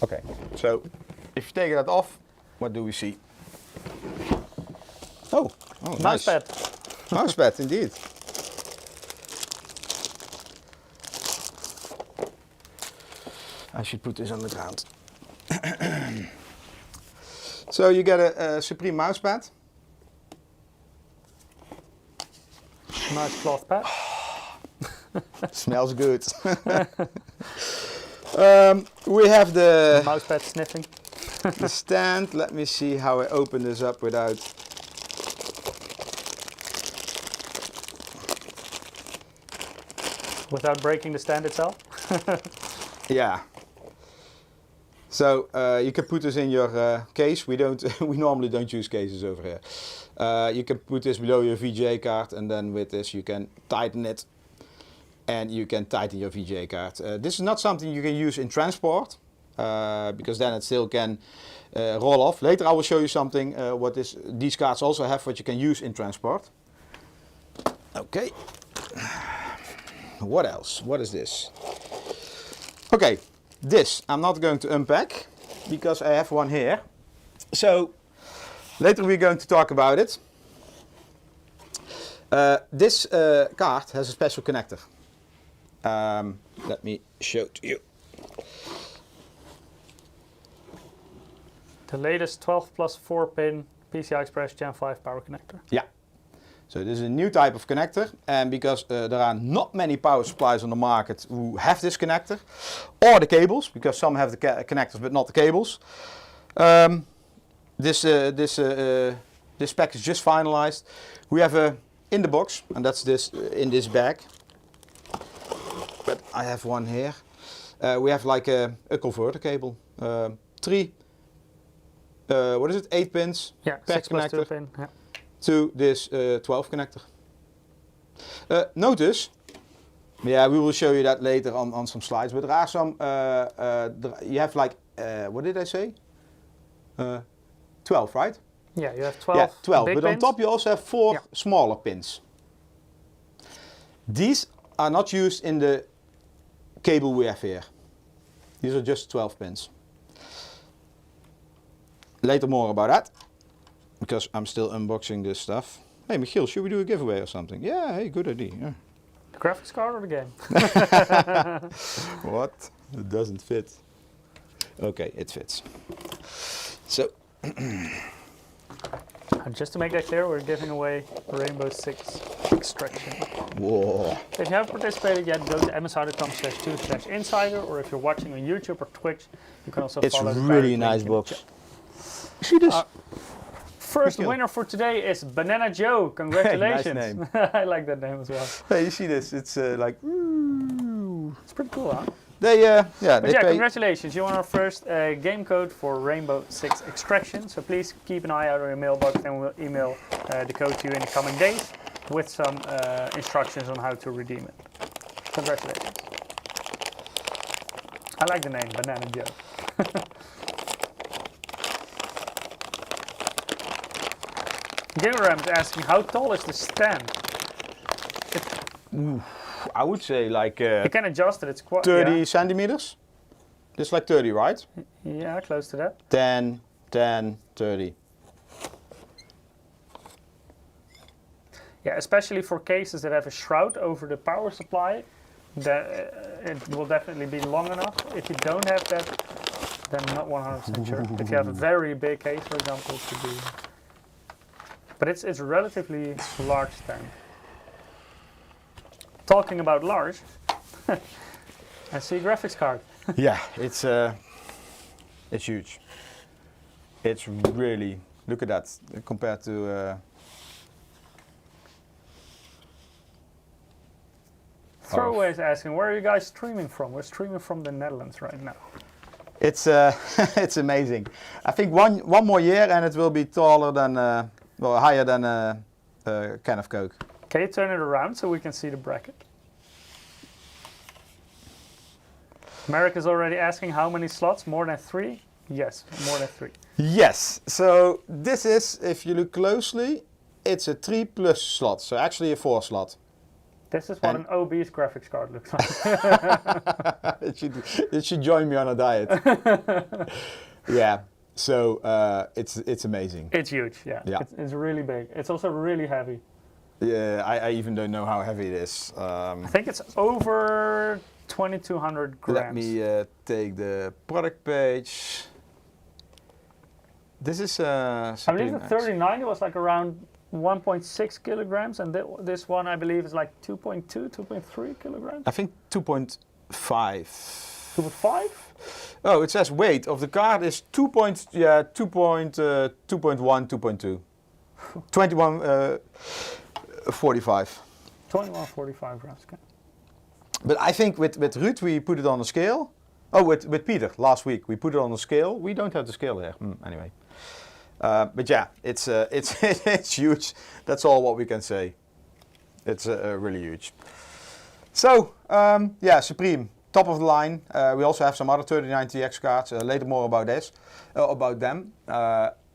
Okay, so if you take that off, what do we see? Oh, nice. Mousepad. Mousepad, indeed. I should put this on the ground. So you get a Supreme mousepad. Nice cloth pad. Smells good. We have the mousepad sniffing. the stand. Let me see how I open this up without. Without breaking the stand itself? Yeah. So you can put this in your case. We normally don't use cases over here. You can put this below your VGA card, and then with this you can tighten it, and you can tighten your VGA card. This is not something you can use in transport, because then it still can roll off. Later I will show you something what these cards also have, what you can use in transport. Okay. What else? What is this? Okay, this I'm not going to unpack because I have one here. So later we're going to talk about it. This card has a special connector. Let me show it to you. The latest 12 plus 4 pin PCI Express Gen 5 power connector. Yeah. So this is a new type of connector, and because there are not many power supplies on the market who have this connector, or the cables, because some have the connectors but not the cables. This pack is just finalized. We have a in the box, and that's this in this bag. But I have one here. We have like a converter cable, 3. What is it? 8 pins. Yeah, pack 6 plus connector 2 pin. Yeah. To this 12 connector. Notice, yeah, we will show you that later on some slides, but there are some, you have like, what did I say? 12, right? Yeah, you have 12. Yeah, 12, big but pins. on top you also have 4 smaller pins. These are not used in the cable we have here. These are just 12 pins. Later more about that, because I'm still unboxing this stuff. Hey Michiel, should we do a giveaway or something? Yeah, hey, good idea. Yeah. The graphics card or the game? What? It doesn't fit. Okay, it fits. So, just to make that clear, we're giving away Rainbow Six Extraction. whoa. If you haven't participated yet, go to msi.com/2/insider, or if you're watching on YouTube or Twitch, you can also follow the It's really direct nice link in the box. chat. See this? First winner for today is Banana Joe. Congratulations. Nice name. I like that name as well. Hey, you see this? It's like, ooh. It's pretty cool, huh? They, But they yeah, pay. congratulations. You won our first game code for Rainbow Six Extraction. So please keep an eye out on your mailbox, and we'll email the code to you in the coming days with some instructions on how to redeem it. Congratulations. I like the name, Banana Joe. Gameram is asking, how tall is the stand? I would say like You can adjust it. It's quite 30 centimeters. It's like 30, right? Yeah, close to that. 10, 10, 30. Yeah, especially for cases that have a shroud over the power supply, that it will definitely be long enough. If you don't have that, then I'm not 100% sure. If you have a very big case, for example, it could be But it's relatively large then. Talking about large, I see a graphics card. Yeah, it's huge. It's really, look at that compared to. Throwaway is asking, where are you guys streaming from? We're streaming from the Netherlands right now. It's it's amazing. I think one more year and it will be taller than, well, higher than a can of Coke. Can you turn it around so we can see the bracket? Merrick is already asking how many slots? More than 3? Yes, more than 3. Yes. So this is, if you look closely, it's a 3+ slot. So actually a 4 slot. This is what an obese graphics card looks like. it should join me on a diet. Yeah. So it's amazing. It's huge. Yeah. It's really big. It's also really heavy. Yeah. I even don't know how heavy it is. I think it's over 2,200 grams. Let me take the product page. This is I believe the 3090 was like around 1.6 kilograms, and this one I believe is like 2.2, 2.3 kilograms. I think 2.5. 2.5? Oh, it says weight of the card is 2.1, 2.2. 2145. 2145 grams. Okay. But I think with Ruud we put it on a scale. Oh, with Peter last week we put it on a scale. We don't have the scale here. Anyway. But yeah, it's it's huge. That's all what we can say. It's really huge. So yeah, Supreme, top of the line. We also have some other 3090X cards. Later more about this, about them.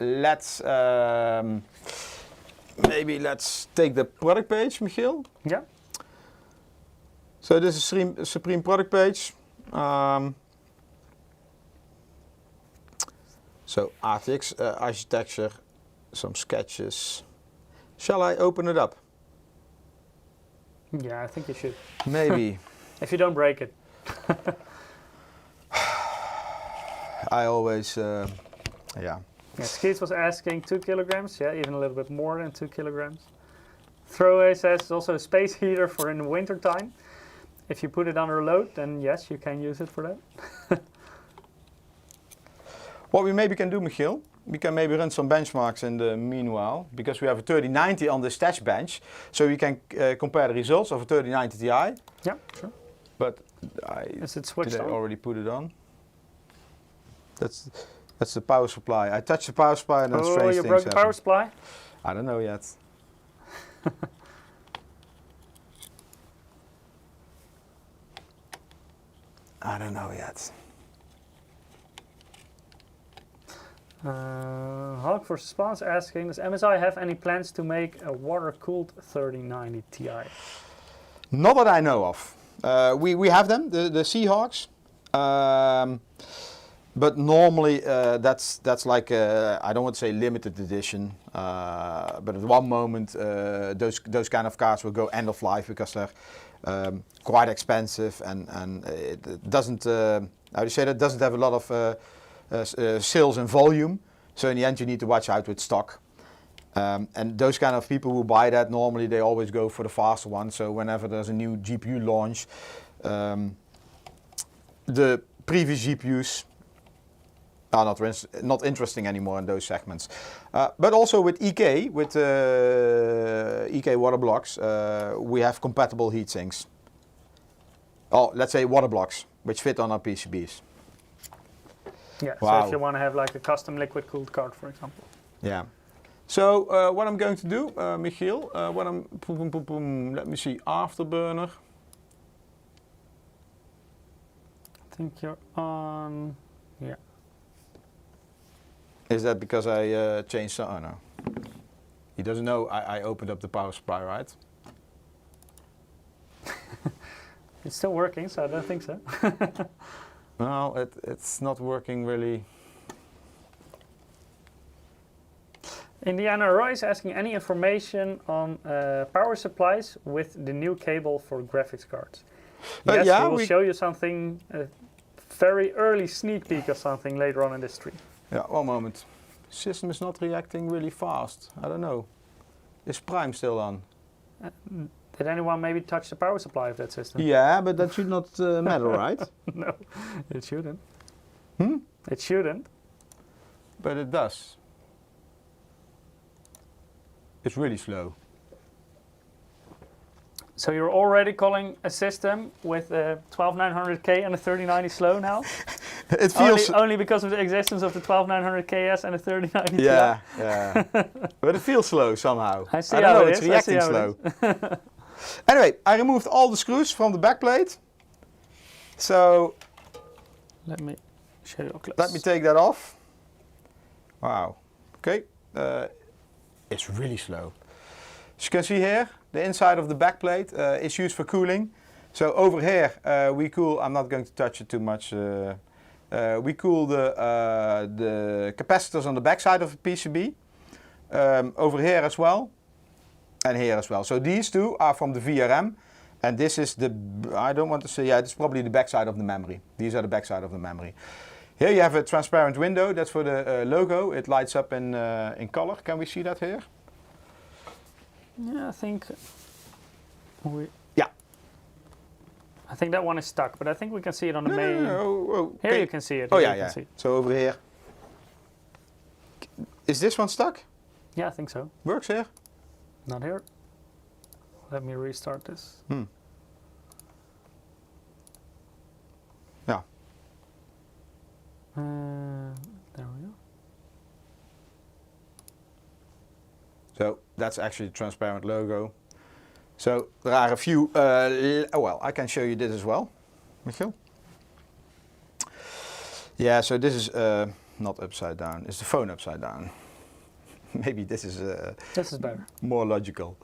Let's maybe let's take the product page, Michiel. Yeah. So this is Supreme product page. So RTX architecture, some sketches. Shall I open it up? Yeah, I think you should. Maybe. If you don't break it. I always, yeah. Yeah, Skeets was asking 2 kilograms. Yeah, even a little bit more than 2 kilograms. Throwaway says it's also a space heater for in the winter time. If you put it under load, then yes, you can use it for that. What we maybe can do, Michiel, we can maybe run some benchmarks in the meanwhile, because we have a 3090 on the stats bench, so we can compare the results of a 3090 Ti. Yeah, sure. But is it switched did I on? already put it on? That's the power supply. I touched the power supply and then strange things you broke the power supply? I don't know yet. I don't know yet. Hulk for Spawns asking, does MSI have any plans to make a water-cooled 3090 Ti? Not that I know of. We have them, the Seahawks. But normally that's like I don't want to say limited edition, but at one moment those kind of cards will go end of life because they're quite expensive and it doesn't how do you say that, doesn't have a lot of sales and volume. So in the end you need to watch out with stock. And those kind of people who buy that, normally they always go for the faster one. So whenever there's a new GPU launch, the previous GPUs are not interesting anymore in those segments. But also with EK, with EK water blocks, we have compatible heat sinks. Oh, let's say water blocks, which fit on our PCBs. Yeah, wow. So if you want to have like a custom liquid cooled card, for example. Yeah. So what I'm going to do, Michiel, let me see, Afterburner. I think you're on, yeah. Is that because I changed the, oh no. He doesn't know I opened up the power supply, right? It's still working, so I don't think so. No, it's not working really. Indiana Roy is asking any information on power supplies with the new cable for graphics cards. Yes, yeah, we will show you something, a very early sneak peek of something later on in this stream. Yeah, one moment. System is not reacting really fast. I don't know. Is Prime still on? Did anyone maybe touch the power supply of that system? Yeah, but that should not matter, right? No, it shouldn't. Hmm? It shouldn't. But it does. It's really slow. So you're already calling a system with a 12900K and a 3090 slow now? It feels only because of the existence of the 12900KS and the 3090 Ti? Yeah, yeah. But it feels slow somehow. I see I don't how know, it it's is. reacting slow. Anyway, I removed all the screws from the backplate. So let me show you close. let me take that off. Wow. Okay. It's really slow. As you can see here, the inside of the backplate is used for cooling. So over here we cool, I'm not going to touch it too much, we cool the capacitors on the backside of the PCB, over here as well, and here as well. So these two are from the VRM, and this is the, I don't want to say, yeah, it's probably the backside of the memory. These are the backside of the memory. Here you have a transparent window, that's for the logo. It lights up in color. Can we see that here? Yeah, I think yeah. I think that one is stuck, but I think we can see it on the main. No. Here you can see it. Oh Here yeah, you can see. So over here. Is this one stuck? Yeah, I think so. Works here? Not here. Let me restart this. Yeah. There we go. So that's actually the transparent logo. So there are a few, well, I can show you this as well, Michiel. Yeah, so this is not upside down, it's the phone upside down. Maybe this is better. More logical.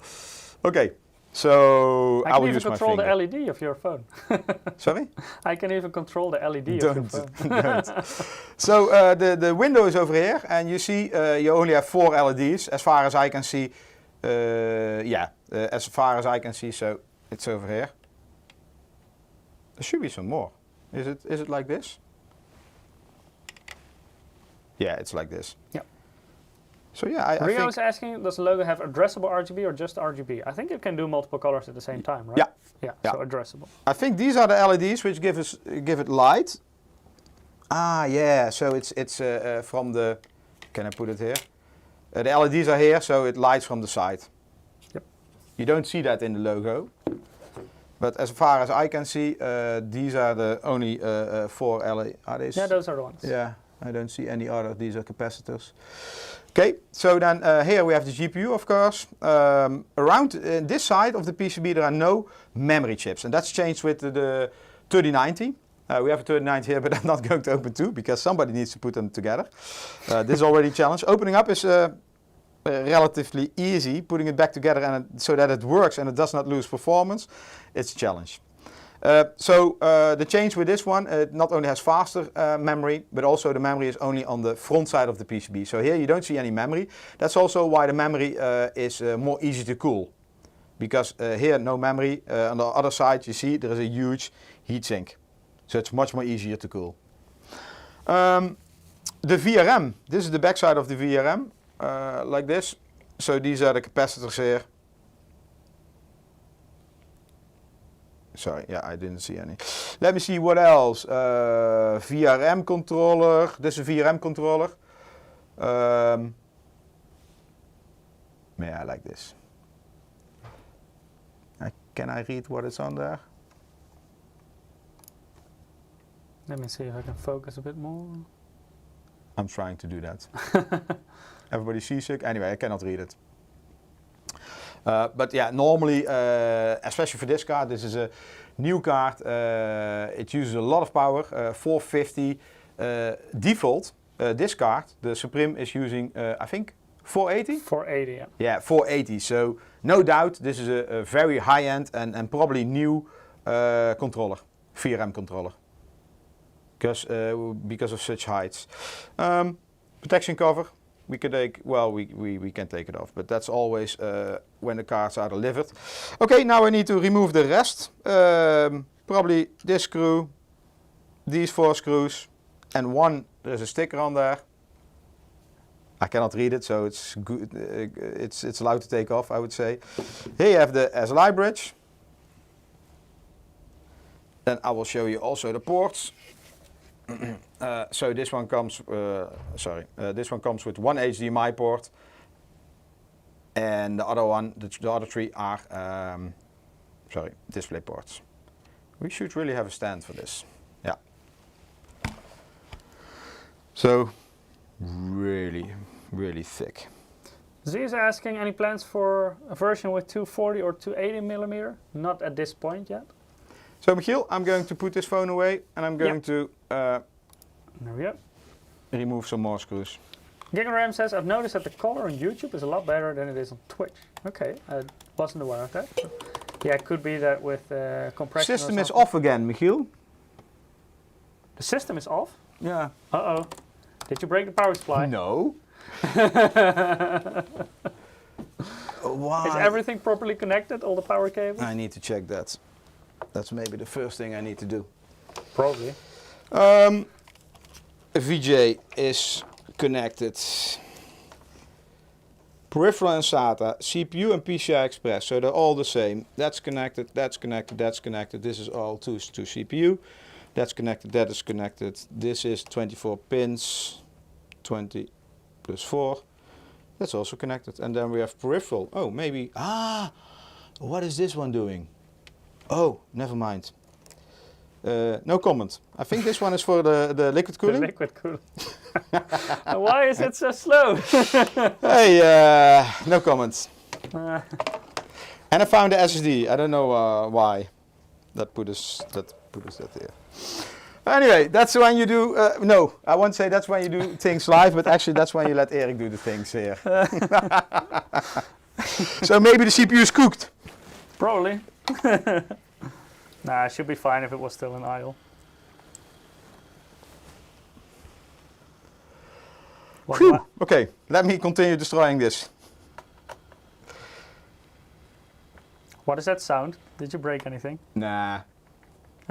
Okay, so I will use my finger. I can even control the LED of your phone. Sorry? I can even control the LED of your phone. Don't. So the window is over here, and you see you only have 4 LEDs as far as I can see. As far as I can see, so it's over here. There should be some more. Is it like this? Yeah, it's like this. Yeah. So yeah, I Rio think is asking, does the logo have addressable RGB or just RGB? I think it can do multiple colors at the same time, right? Yeah. Yeah. So addressable. I think these are the LEDs which give it light. Ah, yeah. So it's from the. Can I put it here? The LEDs are here, so it lights from the side. Yep. You don't see that in the logo, but as far as I can see, these are the only 4 LEDs. Are these? Yeah, those are the ones. Yeah, I don't see any other. These are capacitors. Okay, so then here we have the GPU, of course. Around this side of the PCB there are no memory chips, and that's changed with the 3090. We have a 3090 here, but I'm not going to open 2 because somebody needs to put them together. This is already a challenge. Opening up is relatively easy. Putting it back together and so that it works and it does not lose performance, it's a challenge. The change with this one, it not only has faster memory, but also the memory is only on the front side of the PCB. So here you don't see any memory. That's also why the memory is more easy to cool. Because here no memory, on the other side you see there is a huge heatsink. So it's much more easier to cool. The VRM, this is the backside of the VRM, like this. So these are the capacitors here. Sorry, yeah, I didn't see any. Let me see what else. VRM controller. This is a VRM controller. Yeah, I like this. Can I read what is on there? Let me see if I can focus a bit more. I'm trying to do that. Everybody seasick? Anyway, I cannot read it. But yeah, normally, especially for this card, this is a new card. It uses a lot of power, 450 default. This card, the Supreme, is using, I think, 480? 480, yeah. Yeah, 480. So no doubt, this is a very high-end and probably new controller, VRM controller, because of such heights. Protection cover. We can take, well, we can take it off, but that's always when the cards are delivered. Okay, now I need to remove the rest. Probably this screw, these 4 screws, and there's a sticker on there. I cannot read it, so it's good. It's allowed to take off, I would say. Here you have the SLI bridge. Then I will show you also the ports. So this one comes. This one comes with one HDMI port, and the other one, the other three are display ports. We should really have a stand for this. Yeah. So really, really thick. Z is asking, any plans for a version with 240 or 280 millimeter? Not at this point yet. So Michiel, I'm going to put this phone away and I'm going to there we go. remove some more screws. GigaRam says, I've noticed that the color on YouTube is a lot better than it is on Twitch. Okay, I wasn't aware of that. Yeah, it could be that with compression. System is off again, Michiel. The system is off? Yeah. Uh-oh. Did you break the power supply? No. Why? Is everything properly connected, all the power cables? I need to check that. That's maybe the first thing I need to do. Probably. VJ is connected. Peripheral and SATA, CPU and PCI Express, so they're all the same. That's connected, that's connected, that's connected. This is all to CPU. That's connected, that is connected. This is 24 pins, 20 plus 4. That's also connected. And then we have peripheral. Oh, maybe, what is this one doing? Oh, never mind. No comment. I think this one is for the liquid cooling. The liquid cooling. Why is it so slow? Hey, no comments. And I found the SSD. I don't know why that put us that here. Anyway, that's when you do. No, I won't say that's when you do things live, but actually that's when you let Erik do the things here. So maybe the CPU is cooked. Probably. Nah, it should be fine if it was still in idle. Whew. Okay, let me continue destroying this. What does that sound? Did you break anything? Nah.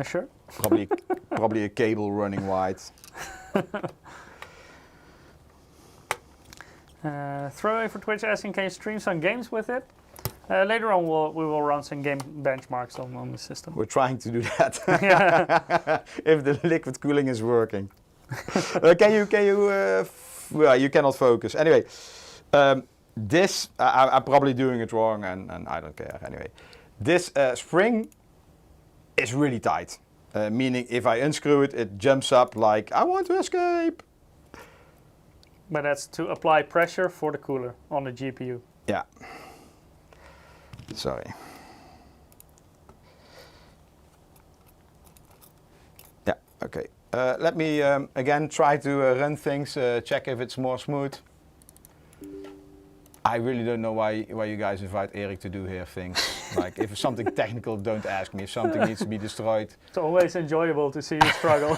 Sure? Probably a cable running wide. Throwaway for Twitch asking, can you stream some games with it? Later on we will run some game benchmarks on the system. We're trying to do that. If the liquid cooling is working. Well, you cannot focus. Anyway, this, I'm probably doing it wrong and I don't care anyway. This spring is really tight. Meaning if I unscrew it, it jumps up like, I want to escape. But that's to apply pressure for the cooler on the GPU. Yeah. Sorry. Yeah, okay. Let me again try to run things, check if it's more smooth. I really don't know why you guys invite Erik to do here things. Like if it's something technical, don't ask me. If something needs to be destroyed. It's always enjoyable to see you struggle.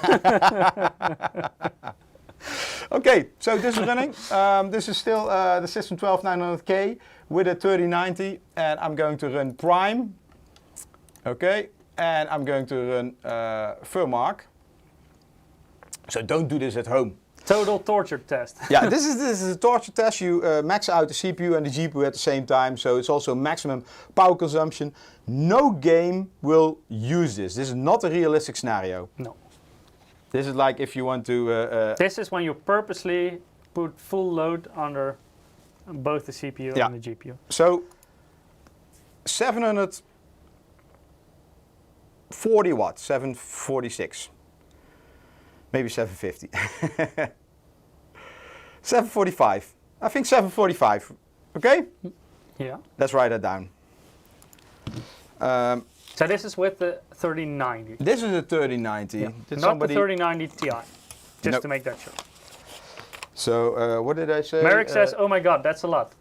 Okay, so this is running. This is still the System 12900K with a 3090, and I'm going to run Prime. Okay, and I'm going to run Furmark. So don't do this at home. Total torture test. Yeah, this is a torture test. You max out the CPU and the GPU at the same time, so it's also maximum power consumption. No game will use this. This is not a realistic scenario. No. This is like if you want to... this is when you purposely put full load under both the CPU and the GPU. So 740 watts, 746. Maybe 750. 745. I think 745. Okay? Yeah. Let's write that down. So this is with the 3090. This is a 3090. Yeah. Not the 3090 Ti. Just to make that sure. So what did I say? Merrick says, oh my god, that's a lot.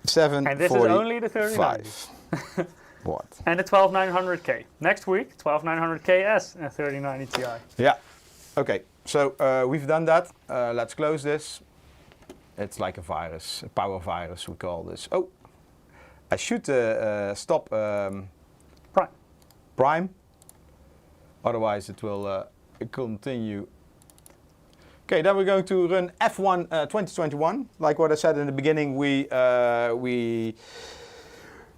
745. And this is only the 3090. What? And the 12900K. Next week, 12900KS and 3090 Ti. Yeah. Okay, so we've done that. Let's close this. It's like a virus, a power virus we call this. Oh, I should stop Prime. Otherwise it will continue. Okay, then we're going to run F1 2021. Like what I said in the beginning, we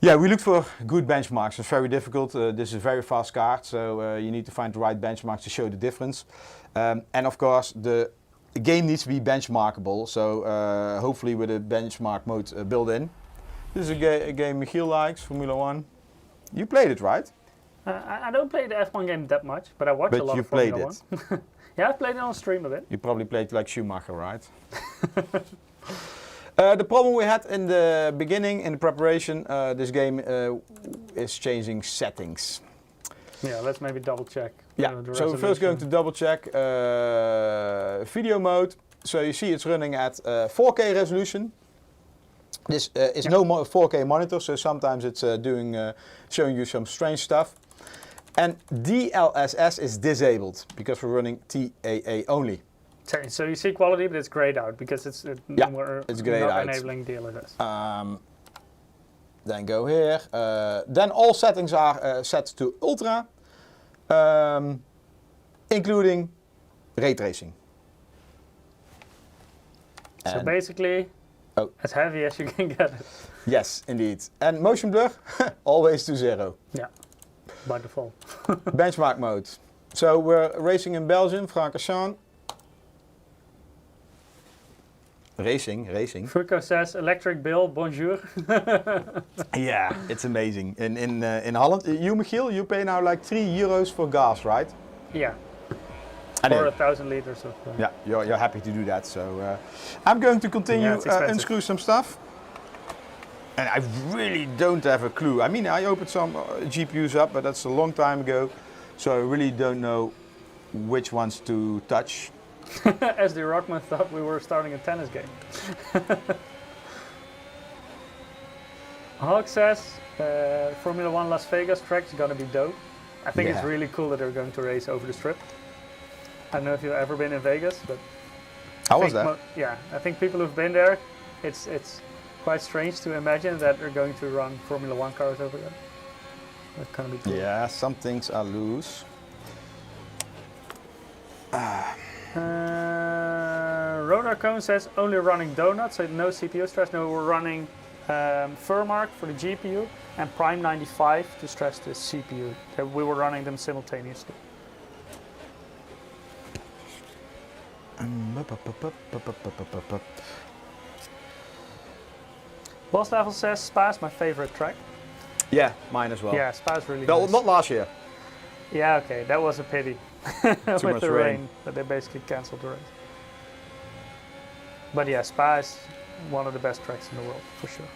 looked for good benchmarks. It's very difficult. This is a very fast card, so you need to find the right benchmarks to show the difference. And of course, the game needs to be benchmarkable, so hopefully with a benchmark mode built in. This is a game Michiel likes, Formula 1. You played it, right? I don't play the F1 game that much, but I watch a lot of Formula 1. Yeah, I played it on stream a bit. You probably played like Schumacher, right? The problem we had in the beginning, in the preparation, this game is changing settings. Yeah, let's maybe double check. Yeah, so we're first going to double check video mode. So you see it's running at 4K resolution. This is no 4K monitor, so sometimes it's showing you some strange stuff. And DLSS is disabled because we're running TAA only. So you see quality, but it's grayed out because it's grayed out. Enabling DLSS. Then go here. Then all settings are set to ultra, including ray tracing. So basically, as heavy as you can get it. Yes, indeed. And motion blur, always to 0. Yeah, by default. Benchmark mode. So we're racing in Belgium, Francorchamps. Racing. Furco says, electric bill, bonjour. Yeah, it's amazing. In Holland, you Michiel, you pay now like €3 for gas, right? Yeah. Anyway. For 1,000 liters of... Yeah, you're happy to do that. So I'm going to continue unscrew some stuff. And I really don't have a clue. I mean, I opened some GPUs up, but that's a long time ago. So I really don't know which ones to touch. As the Rockman thought we were starting a tennis game. Hawk says, Formula 1 Las Vegas track is going to be dope. I think it's really cool that they're going to race over the strip. I don't know if you've ever been in Vegas, but... How was that? Yeah, I think people who've been there, it's quite strange to imagine that they're going to run Formula 1 cars over there. That's kind of be cool. Yeah, some things are loose. Rodar Cone says only running donuts, so no CPU stress. No, we're running Furmark for the GPU and Prime 95 to stress the CPU. We were running them simultaneously. Boss Level says Spa is my favorite track. Yeah, mine as well. Yeah, Spa is really nice. Not last year. Yeah, okay, that was a pity. With the rain, that they basically cancelled the race. But yeah, Spa is one of the best tracks in the world, for sure.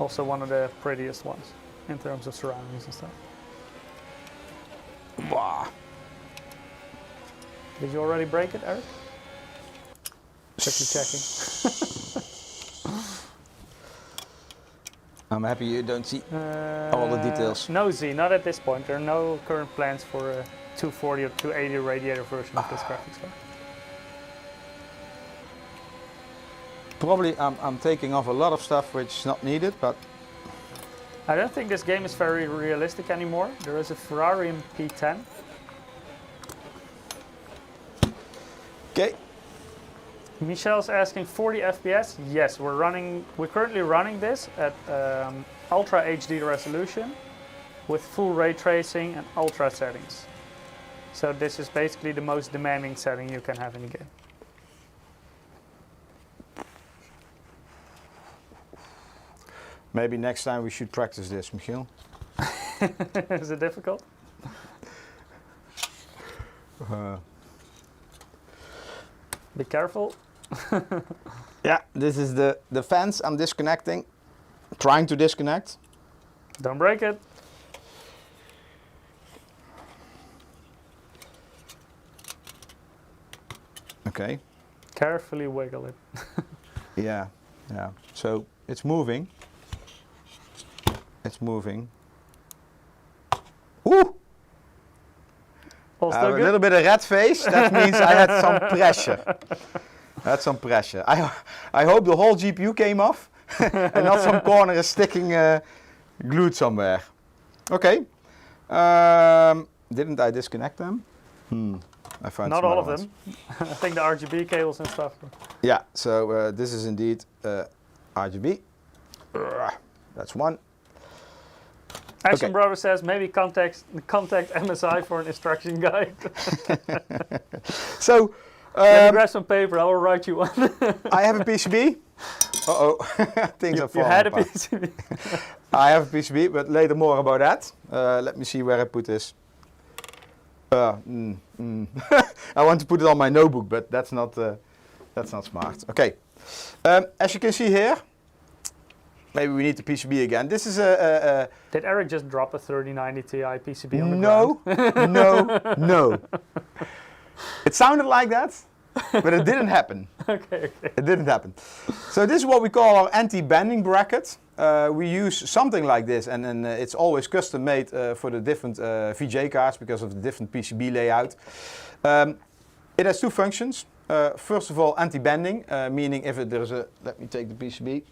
Also one of the prettiest ones, in terms of surroundings and stuff. Wow. Did you already break it, Eric? Quickly checking. I'm happy you don't see all the details. No, Z, not at this point. There are no current plans for a 240 or 280 radiator version of this graphics card. Probably I'm taking off a lot of stuff which is not needed, but... I don't think this game is very realistic anymore. There is a Ferrari P10. Okay. Michelle's asking 40 FPS. Yes, we're currently running this at Ultra HD resolution with full ray tracing and ultra settings. So this is basically the most demanding setting you can have in the game. Maybe next time we should practice this, Michiel. Is it difficult? Be careful. Yeah, this is the fence I'm disconnecting. Trying to disconnect. Don't break it. Okay. Carefully wiggle it. Yeah. So it's moving. It's moving. Woo! A little bit of red face. That means I had some pressure. I hope the whole GPU came off and not some corner is sticking glued somewhere. Okay. Didn't I disconnect them? I found Not some all other of ones. them. I think the RGB cables and stuff. Yeah, so this is indeed RGB. That's one. Action Brother says maybe contact MSI for an instruction guide. So, let me grab some paper. I will write you one. I have a PCB. Uh-oh, things are falling You had a apart. PCB. I have a PCB, but later more about that. Let me see where I put this. I want to put it on my notebook, but that's not smart. Okay, as you can see here, maybe we need the PCB again. This is a Did Eric just drop a 3090 Ti PCB on the ground? No. It sounded like that, but it didn't happen. Okay. It didn't happen. So this is what we call our anti-bending bracket. We use something like this, and it's always custom made for the different VJ cards because of the different PCB layout. It has two functions. First of all, anti-bending, meaning if there's a, let me take the PCB.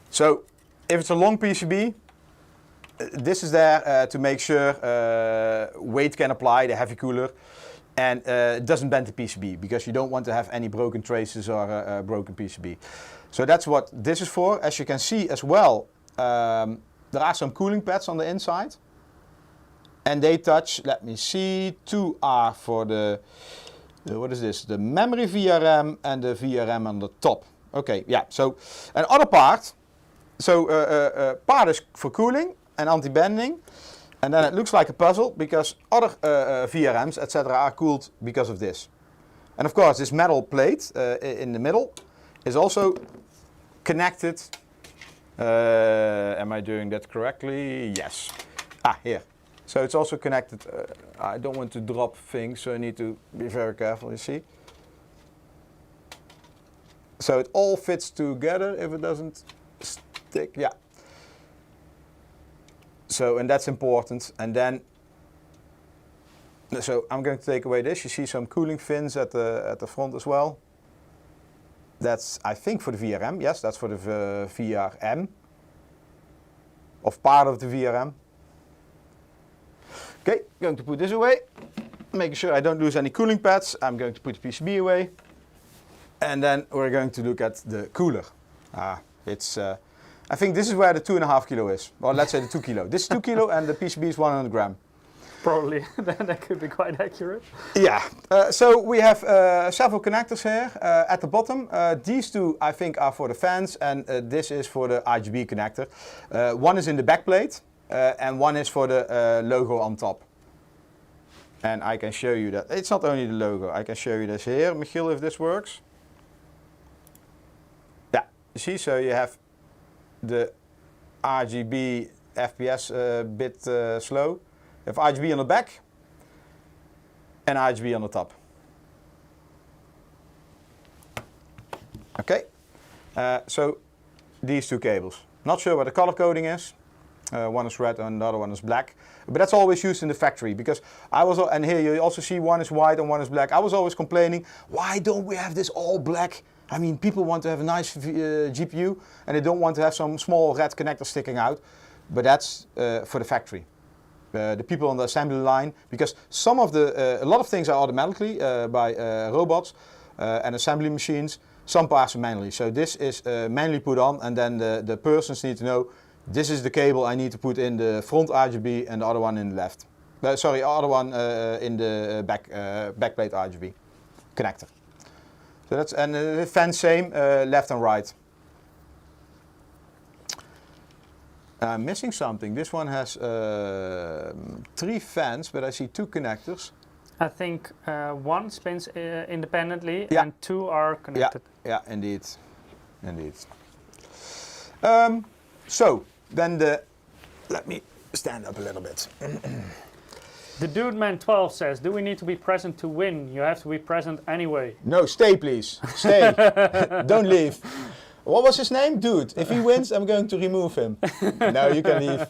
So if it's a long PCB, this is there to make sure weight can apply, the heavy cooler, and it doesn't bend the PCB because you don't want to have any broken traces or a broken PCB. So that's what this is for. As you can see as well, there are some cooling pads on the inside, and they touch, let me see, two are for the what is this? The memory VRM and the VRM on the top. Okay, yeah, so another part, so part is for cooling and anti-bending, and then it looks like a puzzle because other VRMs, etc., are cooled because of this. And of course, this metal plate in the middle is also connected. Am I doing that correctly? Yes. Ah, here. So it's also connected. I don't want to drop things, so I need to be very careful, you see. So it all fits together if it doesn't stick. Yeah. So, and that's important. And then, so I'm going to take away this. You see some cooling fins at the front as well. That's, I think, for the VRM. Yes, that's for the VRM. Of part of the VRM. Okay, going to put this away. Making sure I don't lose any cooling pads. I'm going to put the PCB away. And then we're going to look at the cooler. It's, I think this is where the 2.5 kilo is. Or let's say the 2 kilo. This is 2 kilo and the PCB is 100 gram. Probably, that could be quite accurate. Yeah, so we have several connectors here at the bottom. These two I think are for the fans, and this is for the RGB connector. One is in the backplate and one is for the logo on top. And I can show you that. It's not only the logo, I can show you this here, Michiel, if this works. Yeah, you see, so you have the RGB FPS bit slow. You have RGB on the back and RGB on the top. Okay, so these two cables. Not sure what the color coding is. One is red and the other one is black. But that's always used in the factory because I was, and here you also see one is white and one is black. I was always complaining, why don't we have this all black? I mean, people want to have a nice GPU and they don't want to have some small red connector sticking out. But that's for the factory. The people on the assembly line, because some of the, a lot of things are automatically by robots and assembly machines, some parts are manually. So this is manually put on, and then the persons need to know, this is the cable I need to put in the front RGB and the other one in the left. Sorry, other one in the backplate RGB connector. So that's, and the fan same, left and right. I'm missing something. This one has 3 fans, but I see 2 connectors. I think one spins independently, yeah, and 2 are connected. Yeah, indeed. Indeed. So, then let me stand up a little bit. The Dude Man 12 says, do we need to be present to win? You have to be present anyway. No, stay please. Stay. Don't leave. What was his name? Dude. If he wins, I'm going to remove him. No, you can leave.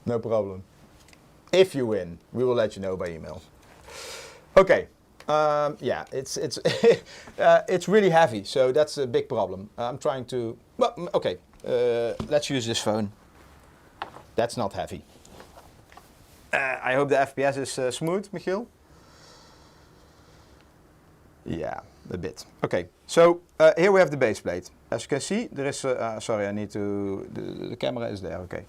No problem. If you win, we will let you know by email. Okay. Yeah, it's it's really heavy, so that's a big problem. I'm trying to. Well, okay. Let's use this phone. That's not heavy. I hope the FPS is smooth, Michiel. Yeah, a bit. Okay, so here we have the base plate. As you can see, there is, sorry, I need to, the camera is there, okay.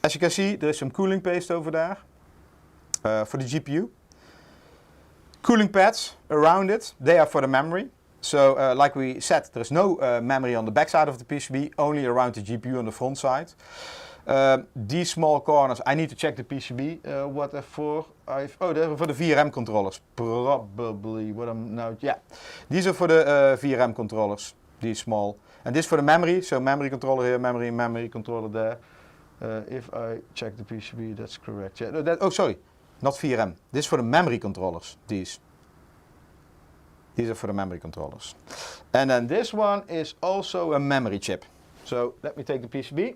As you can see, there is some cooling paste over there for the GPU. Cooling pads around it, they are for the memory. So like we said, there is no memory on the back side of the PCB, only around the GPU on the front side. These small corners, I need to check the PCB, what they're for. Oh, they're for the VRM controllers, probably, what I'm now, yeah. These are for the VRM controllers, these small. And this for the memory, so memory controller here, memory controller there. If I check the PCB, that's correct. Yeah, oh, sorry, not VRM. This is for the memory controllers, these. These are for the memory controllers. And then this one is also a memory chip. So let me take the PCB.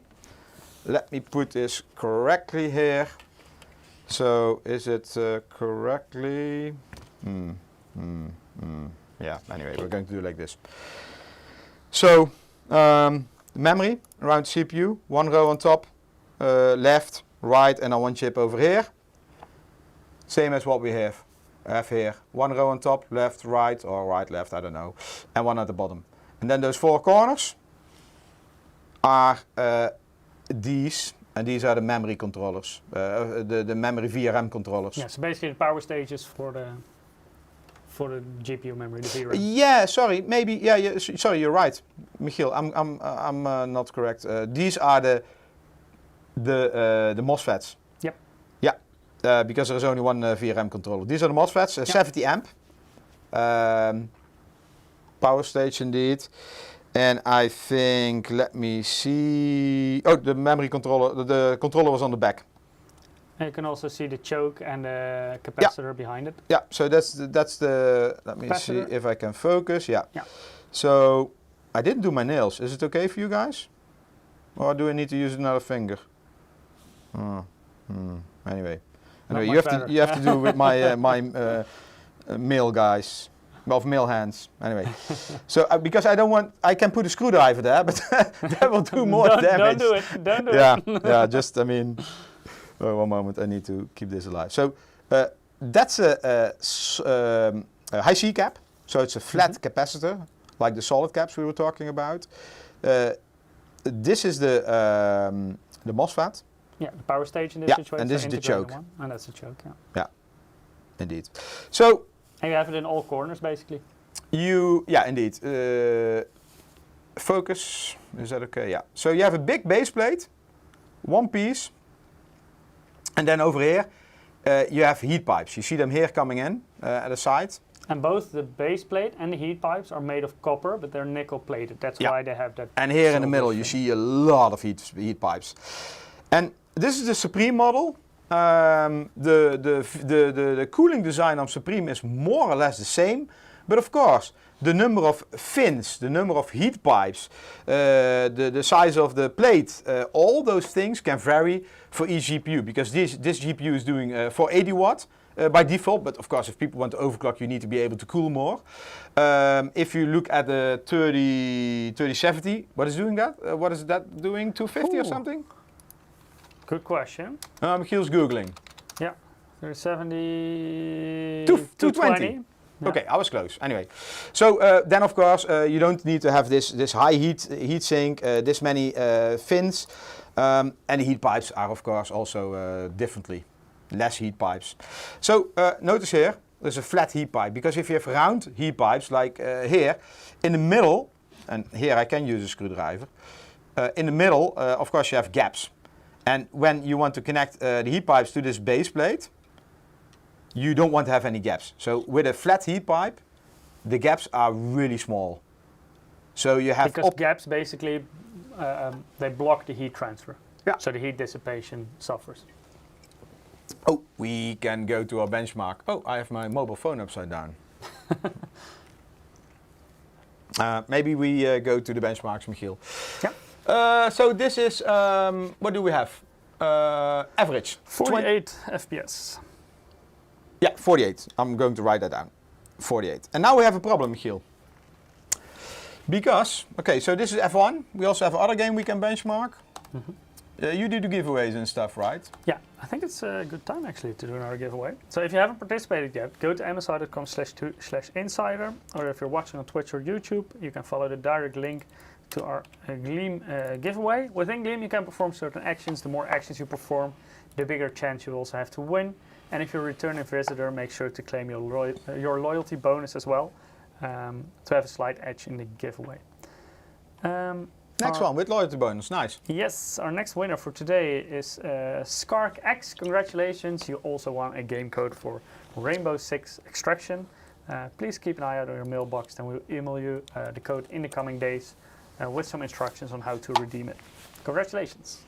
Let me put this correctly here. So is it correctly? Yeah, anyway, we're going to do it like this. So memory around the CPU, one row on top, left, right, and then one chip over here. Same as what we have here. One row on top, left, right, or right, left, I don't know. And one at the bottom. And then those four corners are these, and these are the memory controllers, the memory VRM controllers. Yeah, so basically the power stages for the GPU memory, the VRAM. Yeah, sorry, maybe, yeah, sorry, you're right, Michiel, I'm not correct. These are the MOSFETs. Yep. Yeah, because there is only one VRM controller. These are the MOSFETs, yep. 70 amp. Power stage indeed. And I think, let me see, oh, the memory controller, the controller was on the back. And you can also see the choke and the capacitor behind it. Yeah, so that's the, let me see if I can focus, yeah. So, I didn't do my nails. Is it okay for you guys? Or do I need to use another finger? Anyway, you have to do with my male guys. Of male hands, anyway. So because I don't want, I can put a screwdriver there, but that will do more damage. Don't do it. Don't do it. Yeah. Just I mean, one moment. I need to keep this alive. So that's a high C cap. So it's a flat capacitor, like the solid caps we were talking about. This is the MOSFET. Yeah, the power stage in this situation. And this is the choke. And that's the choke. Yeah, indeed. So. And you have it in all corners, basically. Yeah, indeed. Focus, is that okay? Yeah. So you have a big base plate, one piece, and then over here you have heat pipes. You see them here coming in at the side. And both the base plate and the heat pipes are made of copper, but they're nickel plated. That's why they have that. And here in the middle you see a lot of heat pipes. And this is the Supreme model. The cooling design on Supreme is more or less the same, but of course the number of fins, the number of heat pipes, the size of the plate, all those things can vary for each GPU, because this GPU is doing 480 watt by default, but of course if people want to overclock you need to be able to cool more. If you look at the 3070, what is doing that? What is that doing, 250 or something? Good question. Michiel's Googling. Yeah, 3070... 220. Yeah. Okay, I was close. Anyway, so then of course you don't need to have this high heat sink, this many fins, and the heat pipes are of course also differently, less heat pipes. So notice here, there's a flat heat pipe, because if you have round heat pipes like here, in the middle, and here I can use a screwdriver, in the middle of course you have gaps. And when you want to connect the heat pipes to this base plate, you don't want to have any gaps. So with a flat heat pipe, the gaps are really small. So you have... Because gaps basically, they block the heat transfer. Yeah. So the heat dissipation suffers. Oh, we can go to our benchmark. Oh, I have my mobile phone upside down. Maybe we go to the benchmarks, Michiel. Yeah. So this is, what do we have? Average. 48 FPS. Yeah, 48. I'm going to write that down. 48. And now we have a problem, Michiel. Because, okay, so this is F1. We also have another game we can benchmark. You do the giveaways and stuff, right? Yeah, I think it's a good time actually to do another giveaway. So if you haven't participated yet, go to msi.com/insider, or if you're watching on Twitch or YouTube, you can follow the direct link to our Gleam giveaway. Within Gleam, you can perform certain actions. The more actions you perform, the bigger chance you also have to win. And if you're a returning visitor, make sure to claim your loyalty bonus as well, to have a slight edge in the giveaway. Next one with loyalty bonus, nice. Yes, our next winner for today is Skark X. Congratulations, you also won a game code for Rainbow Six Extraction. Please keep an eye out on your mailbox, then we'll email you the code in the coming days with some instructions on how to redeem it. Congratulations.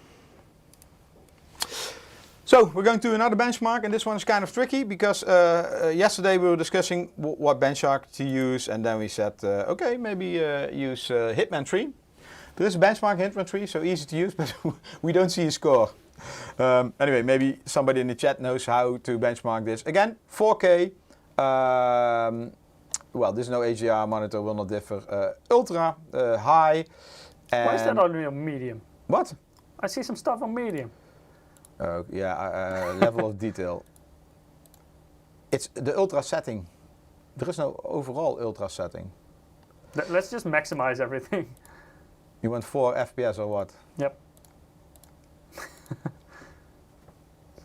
So we're going to another benchmark, and this one is kind of tricky because yesterday we were discussing what benchmark to use, and then we said, okay, maybe use Hitman 3. But this is benchmark Hitman 3, so easy to use, but we don't see a score. Anyway, maybe somebody in the chat knows how to benchmark this. Again, 4K. Well, there's no HDR monitor, will not differ. Ultra, high. Why is that only on medium? What? I see some stuff on medium. Oh, yeah, level of detail. It's the ultra setting. There is no overall ultra setting. Let's just maximize everything. You want 4 FPS or what? Yep.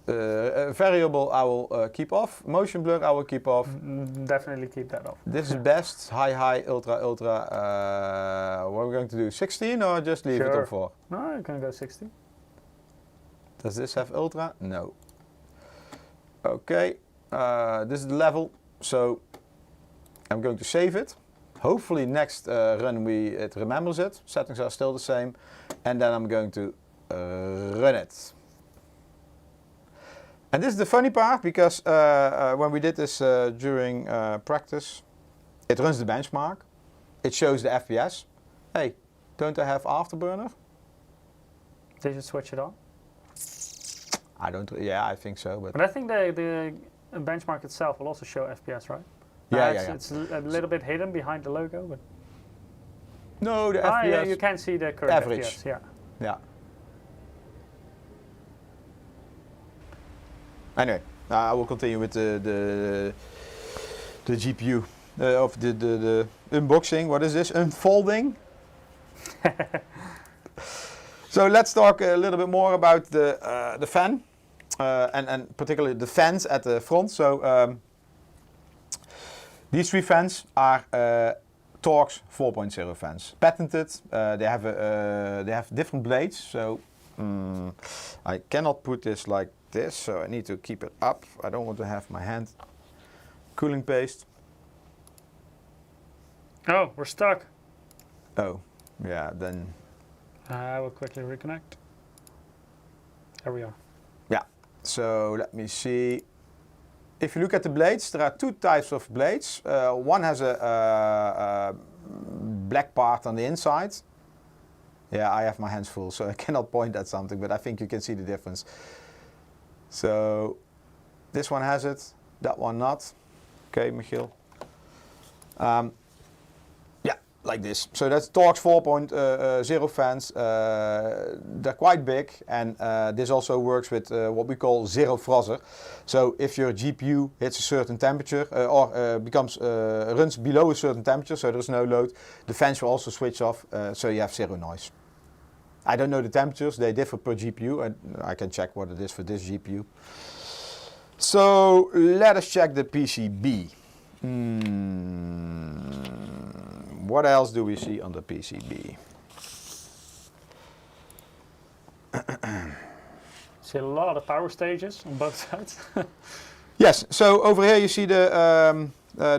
Variable I will keep off. Motion blur I will keep off. Definitely keep that off. This is best. High, ultra. What are we going to do? 16 or just leave it on 4? No, you can go 16. Does this have ultra? No. Okay, this is the level, so I'm going to save it. Hopefully next run it remembers it. Settings are still the same, and then I'm going to run it. And this is the funny part, because when we did this during practice, it runs the benchmark. It shows the FPS. Hey, don't I have Afterburner? Did you switch it on? I don't. Yeah, I think so. But I think the benchmark itself will also show FPS, right? Yeah, it's a little bit hidden behind the logo, but no, the FPS. Yeah, you can see the current average. FPS. Yeah. Yeah. Anyway, I will continue with the GPU of the unboxing. What is this? Unfolding. So let's talk a little bit more about the fan, and particularly the fans at the front. So these 3 fans are Torx 4.0 fans, patented. They have different blades. So I cannot put this like this. So I need to keep it up. I don't want to have my hand cooling paste. Oh, we're stuck. Oh, yeah. Then. I will quickly reconnect. There we are. Yeah, so let me see. If you look at the blades, there are 2 types of blades. One has a black part on the inside. Yeah, I have my hands full, so I cannot point at something, but I think you can see the difference. So this one has it, that one not. Okay, Michiel. Like this. So that's Torx 4.0 fans. They're quite big, and this also works with what we call zero frozzer. So if your GPU hits a certain temperature or runs below a certain temperature, so there's no load, the fans will also switch off, so you have zero noise. I don't know the temperatures, they differ per GPU, and I can check what it is for this GPU. So let us check the PCB. What else do we see on the PCB? See a lot of power stages on both sides. Yes, so over here you see the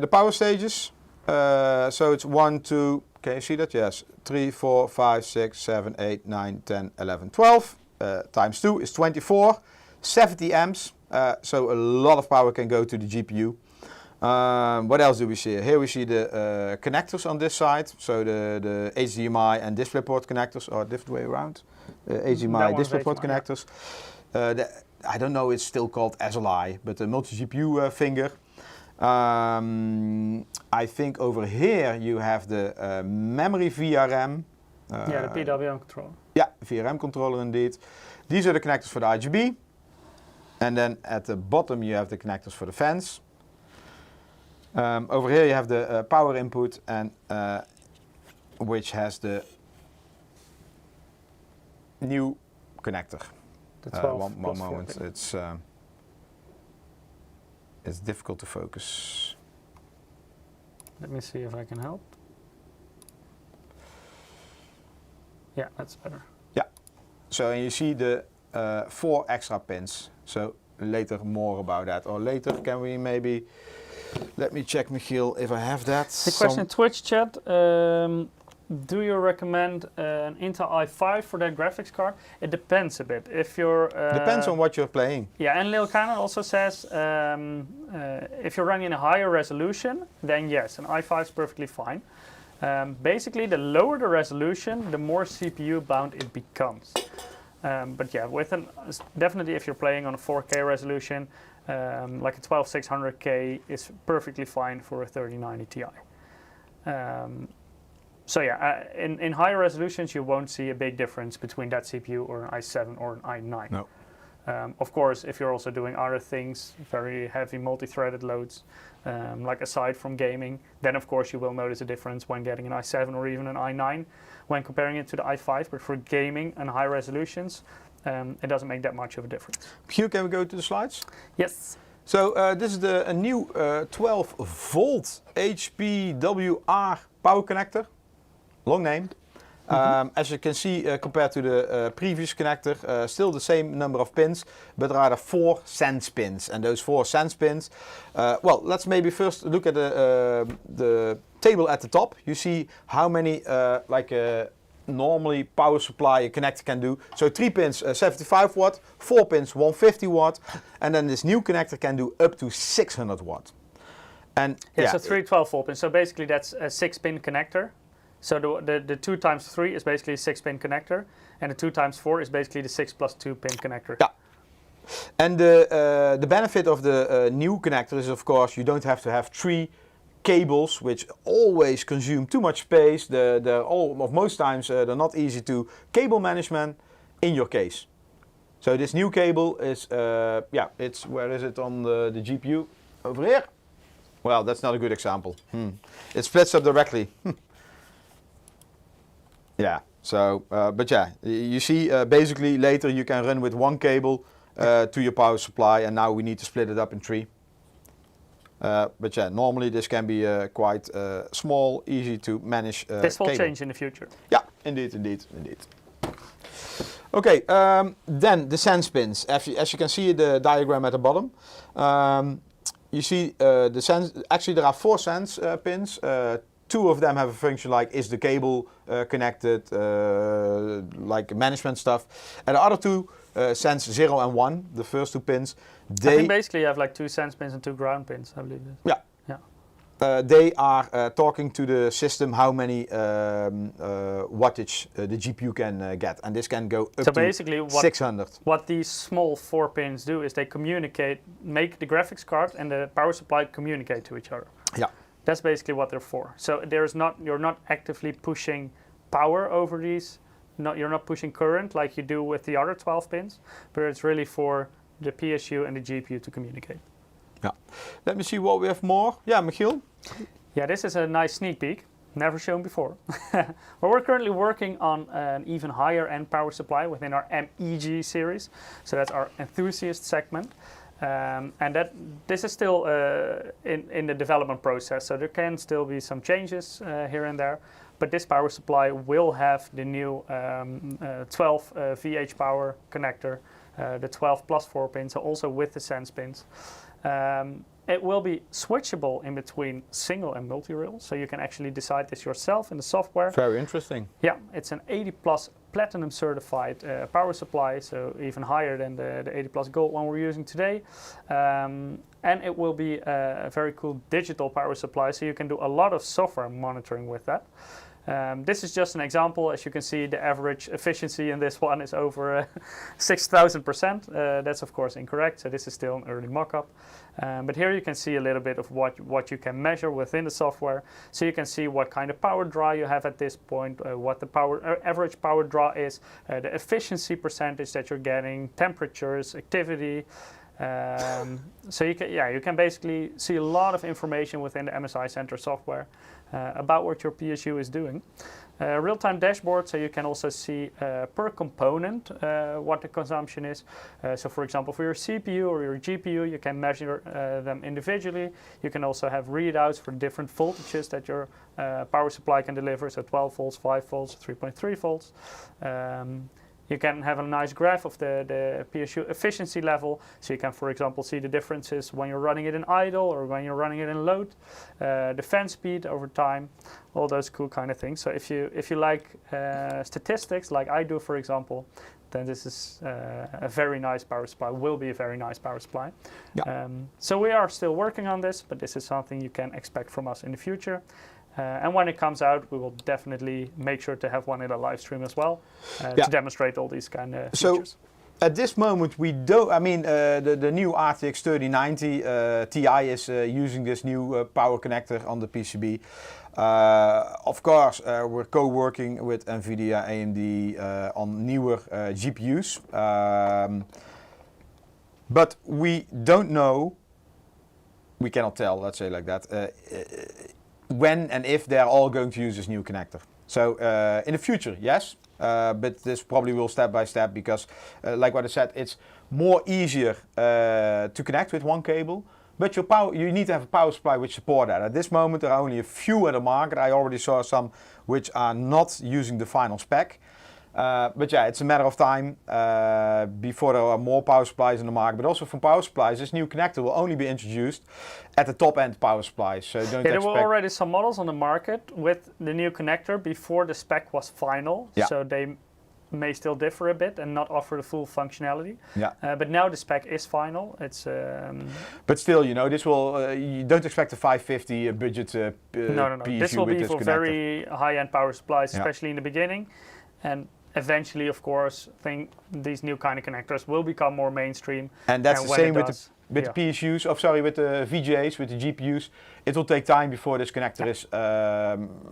power stages. So it's 1, 2, can you see that? Yes, 3, 4, 5, 6, 7, 8, 9, 10, 11, 12. Times 2 is 24, 70 amps. So a lot of power can go to the GPU. What else do we see? Here we see the connectors on this side. So the HDMI and DisplayPort connectors, or different way around. HDMI, DisplayPort connectors. Yeah. I don't know, it's still called SLI, but the multi-GPU finger. I think over here you have the memory VRM. Yeah, the PWM controller. Yeah, VRM controller indeed. These are the connectors for the RGB. And then at the bottom you have the connectors for the fans. Over here you have the power input, and which has the new connector. The 12 one plus moment, 4 it's difficult to focus. Let me see if I can help. Yeah, that's better. Yeah, so you see the 4 extra pins. So later more about that, or later can we maybe, let me check, Michiel, if I have that. The question in Twitch chat, do you recommend an Intel i5 for that graphics card? It depends a bit. If you're depends on what you're playing. Yeah, and Lil Kana also says if you're running a higher resolution, then yes, an i5 is perfectly fine. Basically, the lower the resolution, the more CPU bound it becomes. But yeah, definitely if you're playing on a 4K resolution, like a 12600K is perfectly fine for a 3090 Ti. So yeah, in higher resolutions you won't see a big difference between that CPU or an i7 or an i9. No. Of course, if you're also doing other things, very heavy multi-threaded loads, like aside from gaming, then of course you will notice a difference when getting an i7 or even an i9 when comparing it to the i5. But for gaming and high resolutions, it doesn't make that much of a difference. Hugh, can we go to the slides? Yes. So this is a new 12 volt HPWR power connector. Long name. As you can see, compared to the previous connector, still the same number of pins, but rather 4 sense pins. And those 4 sense pins, well, let's maybe first look at the table at the top. You see how many, normally power supply a connector can do. So 3 pins 75 watt, 4 pins 150 watt, and then this new connector can do up to 600 watt. And yeah, so 3 12 volt pins. So basically that's a 6-pin connector. So the 2 times 3 is basically a 6-pin connector, and the 2 times 4 is basically the 6 plus 2 pin connector. Yeah. And the benefit of the new connector is, of course, you don't have to have 3 cables, which always consume too much space. Most times they're not easy to cable management in your case. So this new cable is, it's, where is it on the GPU? Over here? Well, that's not a good example. It splits up directly. Yeah, so, but yeah, you see basically later you can run with 1 cable to your power supply, and now we need to split it up in 3. But yeah, normally this can be quite small, easy to manage This will cable. change in the future. Yeah, indeed. Okay, then the sense pins. As you can see the diagram at the bottom, you see the sense, actually there are 4 sense pins. 2 of them have a function like, is the cable connected, like management stuff. And the other 2, sense 0 and 1, the first 2 pins, I think basically you have like 2 sense pins and 2 ground pins, I believe. Yeah. Yeah. They are talking to the system how many wattage the GPU can get. And this can go up to basically 600. What these small 4 pins do is they communicate, make the graphics card and the power supply communicate to each other. Yeah. That's basically what they're for. So you're not actively pushing power over these. You're not pushing current like you do with the other 12 pins, but it's really for the PSU and the GPU to communicate. Yeah. Let me see what we have more. Yeah, Michiel? Yeah, this is a nice sneak peek. Never shown before. But we're currently working on an even higher end power supply within our MEG series. So that's our enthusiast segment. And this is still in the development process, so there can still be some changes here and there. But this power supply will have the new 12 VH power connector, the 12 plus 4 pins, so also with the sense pins. It will be switchable in between single and multi-rail, so you can actually decide this yourself in the software. Very interesting. Yeah, it's an 80 plus platinum certified power supply, so even higher than the 80 plus gold one we're using today. And it will be a very cool digital power supply, so you can do a lot of software monitoring with that. This is just an example. As you can see, the average efficiency in this one is over 6,000%. That's of course incorrect, so this is still an early mock-up. But here you can see a little bit of what you can measure within the software. So you can see what kind of power draw you have at this point, what the average power draw is, the efficiency percentage that you're getting, temperatures, activity. So you can basically see a lot of information within the MSI Center software about what your PSU is doing. Real-time dashboard, so you can also see per component what the consumption is. So for example, for your CPU or your GPU, you can measure them individually. You can also have readouts for different voltages that your power supply can deliver, so 12 volts, 5 volts, 3.3 volts. You can have a nice graph of the PSU efficiency level. So you can, for example, see the differences when you're running it in idle or when you're running it in load, the fan speed over time, all those cool kind of things. So if you like statistics, like I do, for example, then this is a very nice power supply, will be a very nice power supply. Yeah. So we are still working on this, but this is something you can expect from us in the future. And when it comes out, we will definitely make sure to have one in a live stream as well to demonstrate all these kind of features. So at this moment, we don't. I mean, the new RTX 3090 Ti is using this new power connector on the PCB. Of course, we're co-working with NVIDIA, AMD on newer GPUs, but we don't know. We cannot tell. Let's say like that. When and if they're all going to use this new connector. So in the future, yes, but this probably will step by step because like what I said, it's more easier to connect with one cable, but you need to have a power supply which support that. At this moment, there are only a few at the market. I already saw some which are not using the final spec. But yeah, it's a matter of time before there are more power supplies in the market. But also from power supplies, this new connector will only be introduced at the top end power supplies. So don't expect... There were already some models on the market with the new connector before the spec was final. Yeah. So they may still differ a bit and not offer the full functionality. Yeah. But now the spec is final. It's. But still, you know, this will. You don't expect a 550 budget no. PSU This will be for connector. Very high-end power supplies, especially in the beginning, and eventually, of course, these new kind of connectors will become more mainstream. And that's the same with the PSUs, with the VGAs, with the GPUs. It will take time before this connector is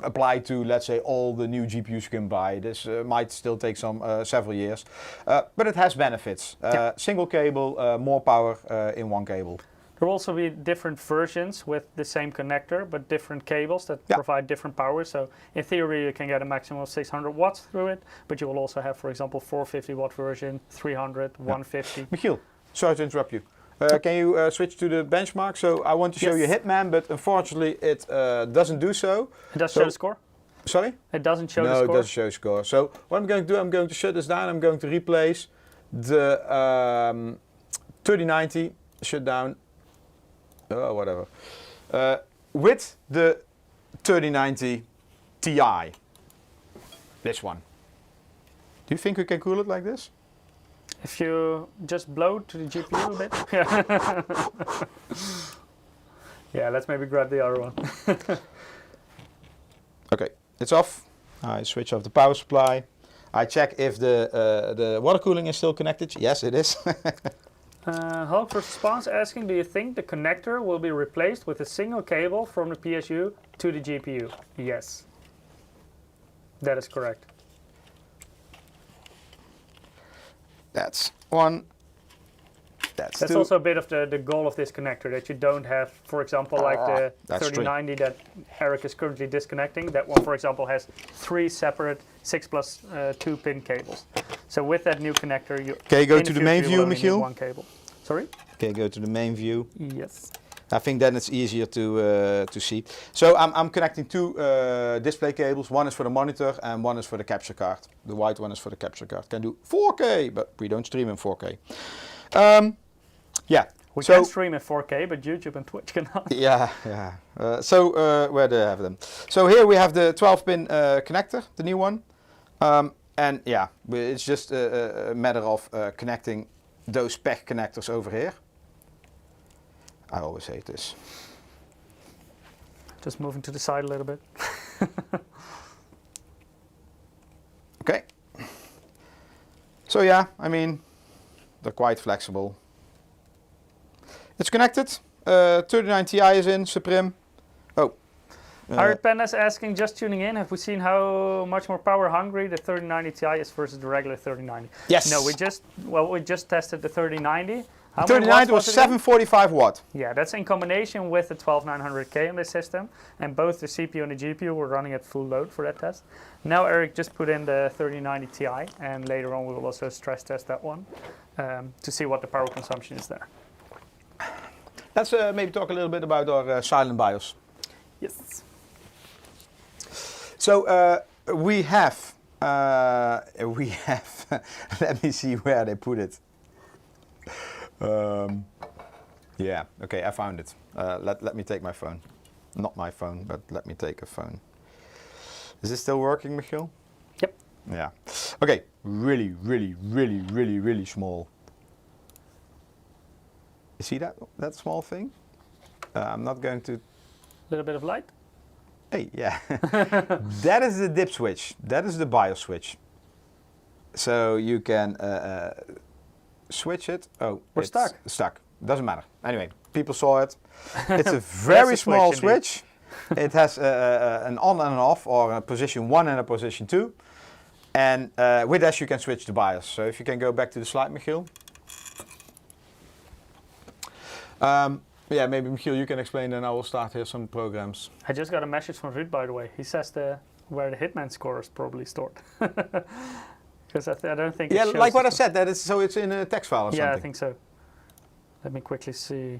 applied to, let's say, all the new GPUs you can buy. This might still take several years, but it has benefits. Single cable, more power in one cable. There will also be different versions with the same connector, but different cables that provide different power. So in theory, you can get a maximum of 600 watts through it, but you will also have, for example, 450 watt version, 300, 150. Michiel, sorry to interrupt you. Can you switch to the benchmark? So I want to show you Hitman, but unfortunately it doesn't do so. It does show the score? Sorry? It doesn't show the score? No, it doesn't show score. So what I'm going to do, I'm going to shut this down. I'm going to replace the 3090, shut down. Oh, whatever. With the 3090 Ti. This one. Do you think we can cool it like this? If you just blow to the GPU a bit. Yeah, let's maybe grab the other one. Okay, it's off. I switch off the power supply. I check if the water cooling is still connected. Yes, it is. Hulk response asking, do you think the connector will be replaced with a single cable from the PSU to the GPU? Yes. That is correct. That's one. That's two. Also a bit of the goal of this connector, that you don't have, for example, like the 3090 that Eric is currently disconnecting. That one, for example, has 3 separate 6+2 pin cables. So with that new connector, you go to the main view, Michiel. One cable. Sorry? Okay, go to the main view. Yes. I think then it's easier to see. So I'm connecting 2 display cables. One is for the monitor and one is for the capture card. The white one is for the capture card. Can do 4K, but we don't stream in 4K. We can stream in 4K, but YouTube and Twitch cannot. Where do I have them? So here we have the 12-pin connector, the new one. And yeah, it's just a matter of connecting those spec connectors over here. I always hate this. Just moving to the side a little bit. Okay. So yeah, I mean, they're quite flexible. It's connected. 39 Ti is in, Supreme. Oh. Art Panda's asking, just tuning in, have we seen how much more power hungry the 3090 Ti is versus the regular 3090? Yes. No, we just tested the 3090. The 3090 was 745 watt. Yeah, that's in combination with the 12900K in this system, and both the CPU and the GPU were running at full load for that test. Now Eric just put in the 3090 Ti, and later on we will also stress test that one to see what the power consumption is there. Let's maybe talk a little bit about our silent BIOS. Yes. So we have, let me see where they put it. Yeah, okay, I found it. Let me take my phone. Not my phone, but let me take a phone. Is this still working, Michiel? Yep. Yeah. Okay, really small. You see that small thing? I'm not going to... Little bit of light? Hey, yeah. That is the dip switch. That is the BIOS switch. So you can switch it. Oh, we're stuck. Stuck. Doesn't matter. Anyway, people saw it. It's a very small switch. It has an on and an off, or a position 1 and a position 2. And with that you can switch the BIOS. So if you can go back to the slide, Michiel. Yeah, maybe Michiel, you can explain, and I will start here some programs. I just got a message from Ruud, by the way. He says where the Hitman score is probably stored. Because I don't think. Yeah, like what I said, so it's in a text file or something. Yeah, I think so. Let me quickly see.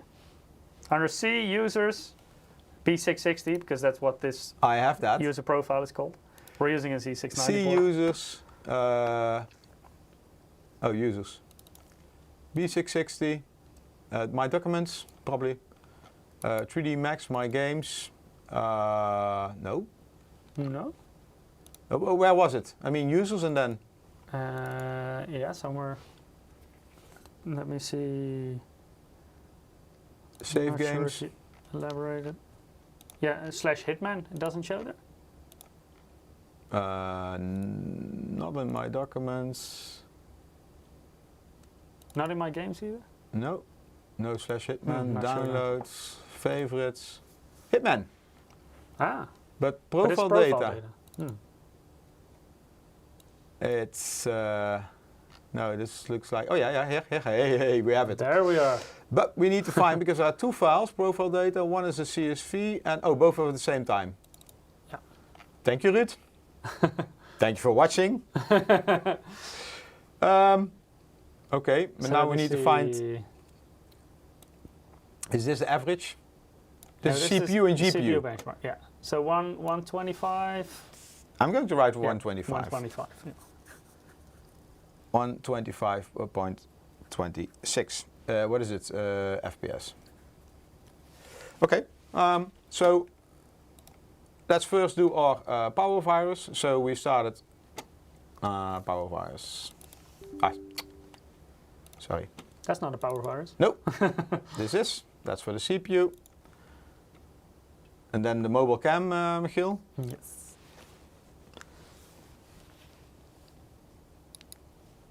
Under C, users, B660, because that's what this I have that. User profile is called. We're using a Z690. C users. Users. B660. My documents, probably. 3D Max, my games. No. No? Where was it? I mean, users and then? Yeah, somewhere. Let me see. Save games. Sure elaborated. Yeah, /Hitman. It doesn't show there. Not in my documents. Not in my games either? No. No /Hitman. Sure. Downloads. Favorites. Hitman. Ah. But profile, data. It's no, this looks like, oh yeah, here, hey, we have it. There we are. But we need to find, because there are two files, profile data. One is a CSV, and both are at the same time. Yeah. Thank you, Ruud. Thank you for watching. Okay, but so now we need to find. Is this the average? This is CPU and GPU. CPU benchmark, yeah. So 125. I'm going to write 125. 125. Yeah. 125.26. What is it? FPS. Okay. So let's first do our power virus. So we started power virus. Sorry. That's not a power virus. Nope. That's for the CPU. And then the mobile cam, Michiel. Yes.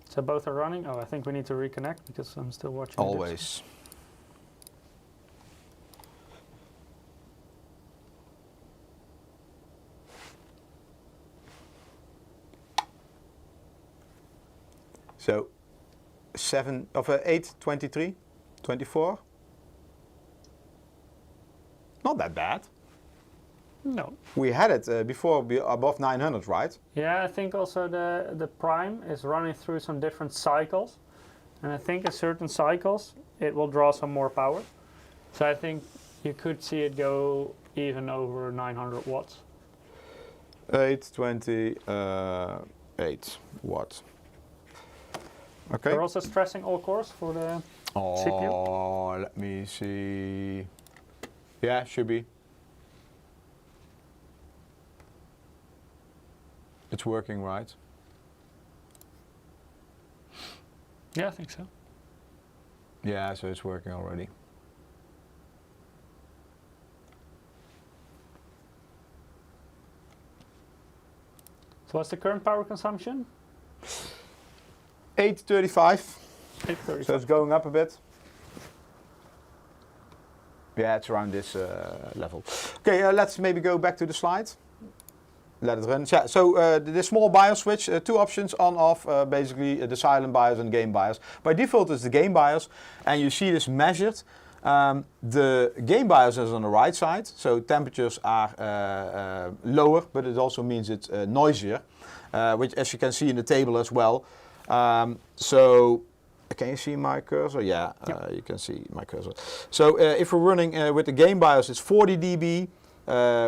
So both are running. Oh, I think we need to reconnect because I'm still watching. Always. So 8:23, 24. Not that bad. No. We had it before above 900, right? Yeah, I think also the prime is running through some different cycles. And I think in certain cycles it will draw some more power. So I think you could see it go even over 900 watts. 828 watts. Okay. We're also stressing all cores for the CPU. Oh, let me see. Yeah, should be. It's working, right? Yeah, I think so. Yeah, so it's working already. What's the current power consumption? 835. 835. So it's going up a bit. Yeah, it's around this level. Okay, let's maybe go back to the slide. Let it run. Yeah, so the small BIOS switch, two options, on, off, basically the silent BIOS and game BIOS. By default it's the game BIOS, and you see this measured. The game BIOS is on the right side, so temperatures are lower, but it also means it's noisier, which as you can see in the table as well. So can you see my cursor? Yeah, yep. You can see my cursor. So if we're running with the game BIOS, it's 40 dB,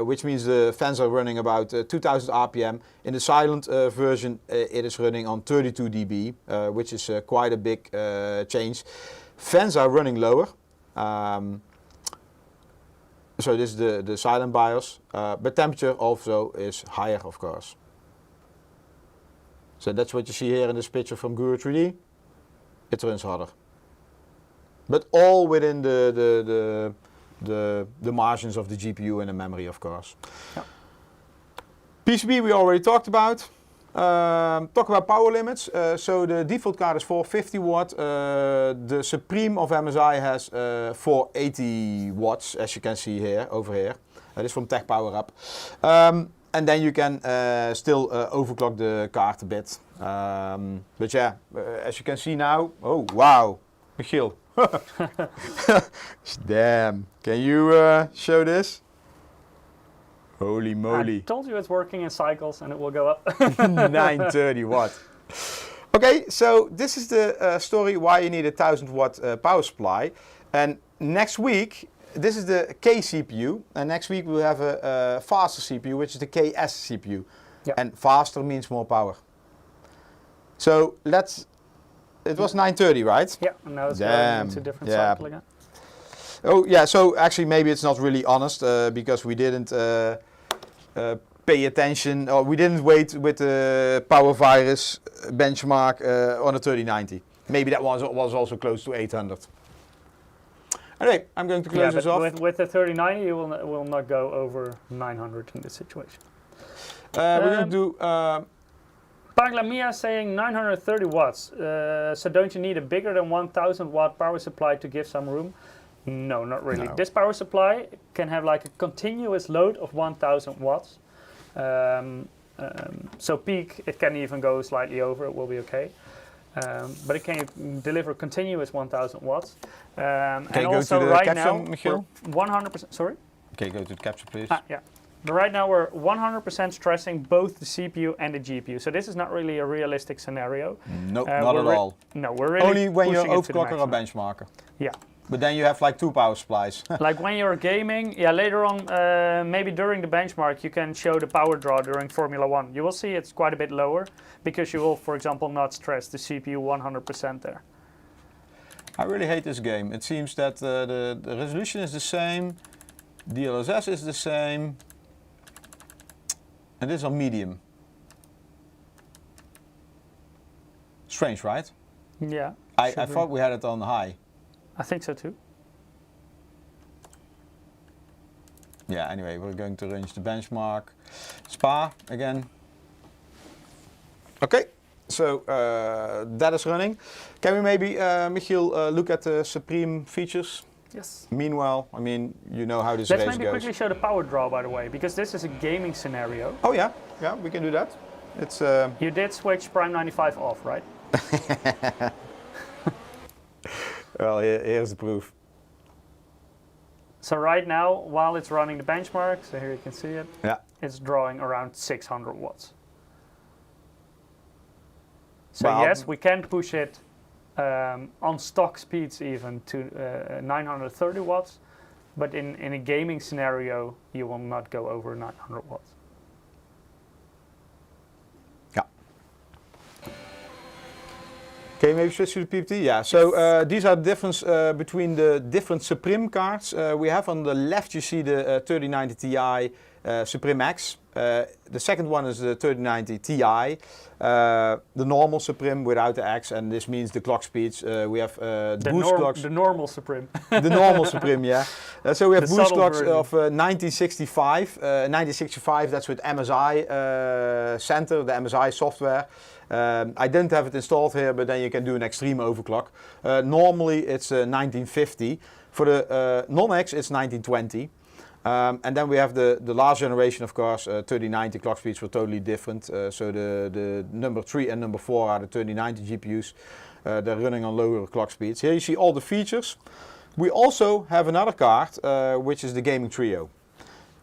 which means the fans are running about 2000 RPM. In the silent version, it is running on 32 dB, which is quite a big change. Fans are running lower. So this is the silent BIOS, but temperature also is higher, of course. So that's what you see here in this picture from Guru 3D. It runs harder, but all within the margins of the GPU and the memory, of course. Yeah. PCB we already talked about. Talk about power limits. So the default card is 450 watt. The Supreme of MSI has 480 watts, as you can see here, over here. That is from Tech Power Up. And then you can still overclock the card a bit. But yeah, as you can see now, oh wow, Michiel. Damn, can you show this? Holy moly. I told you it's working in cycles and it will go up. 930 watt. Okay, so this is the story why you need a 1000 watt power supply. And next week, this is the K CPU. And next week we'll have a faster CPU, which is the KS CPU. Yep. And faster means more power. So it was 930, right? Yeah, and now it's going into different cycle again. Oh yeah, so actually maybe it's not really honest because we didn't pay attention, or we didn't wait with the power virus benchmark on a 3090. Maybe that was also close to 800. Anyway, I'm going to close this off. With the 3090 you will not go over 900 in this situation. We're going to do... Paglamia saying 930 watts. So don't you need a bigger than 1000 watt power supply to give some room? No, not really. No. This power supply can have like a continuous load of 1000 watts. So peak, it can even go slightly over, it will be okay. But it can deliver continuous 1000 watts. Can and you go also to the right capture, now, Michiel? 100%, sorry? Okay, go to the capture, please. Yeah. But right now we're 100% stressing both the CPU and the GPU. So this is not really a realistic scenario. No, not at all. No, we're really only when you're overclocker or benchmarker. Yeah. But then you have like two power supplies. Like when you're gaming, yeah, later on, maybe during the benchmark, you can show the power draw during Formula 1. You will see it's quite a bit lower because you will, for example, not stress the CPU 100% there. I really hate this game. It seems that the resolution is the same, DLSS is the same, and this is on medium. Strange, right? Yeah. I thought we had it on high. I think so too. Yeah, anyway, we're going to range the benchmark. Spa again. Okay, so that is running. Can we maybe, Michiel, look at the Supreme features? Yes. Meanwhile, I mean, you know how this race goes. Let's maybe quickly show the power draw, by the way, because this is a gaming scenario. Oh yeah, yeah, we can do that. It's. You did switch Prime 95 off, right? Well, here's the proof. So right now, while it's running the benchmark, so here you can see it, yeah, it's drawing around 600 watts. So yes, we can push it on stock speeds even to 930 watts, but in a gaming scenario, you will not go over 900 watts. Okay, maybe switch to the PPT. Yeah, so these are the difference between the different Supreme cards. We have on the left, you see the 3090 Ti Supreme X. The second one is the 3090 Ti, the normal Supreme without the X, and this means the clock speeds. We have boost clocks. The normal Supreme. The normal Supreme, yeah. So we have boost clocks version. of 1965. 1965, that's with MSI Center, the MSI software. I didn't have it installed here, but then you can do an extreme overclock. Normally it's 1950. For the non-X, it's 1920. And then we have the last generation, of course. 3090 clock speeds were totally different. So the number 3 and number 4 are the 3090 GPUs. They're running on lower clock speeds. Here you see all the features. We also have another card, which is the Gaming Trio.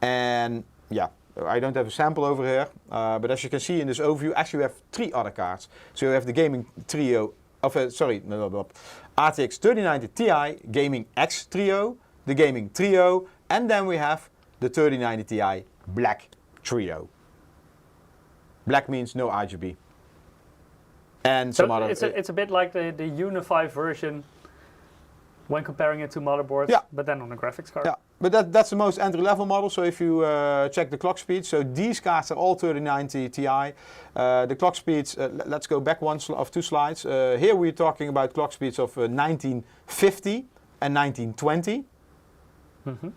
And yeah, I don't have a sample over here, but as you can see in this overview, actually we have 3 other cards. So we have the Gaming Trio, RTX 3090 Ti Gaming X Trio, the Gaming Trio, and then we have the 3090 Ti Black Trio. Black means no RGB. And so some other... It's a bit like the unified version when comparing it to motherboards, yeah, but then on a graphics card. Yeah, but that's the most entry-level model. So if you check the clock speed, so these cards are all 3090 Ti. The clock speeds, let's go back one of 2 slides. Here we're talking about clock speeds of 1950 and 1920. Mm-hmm.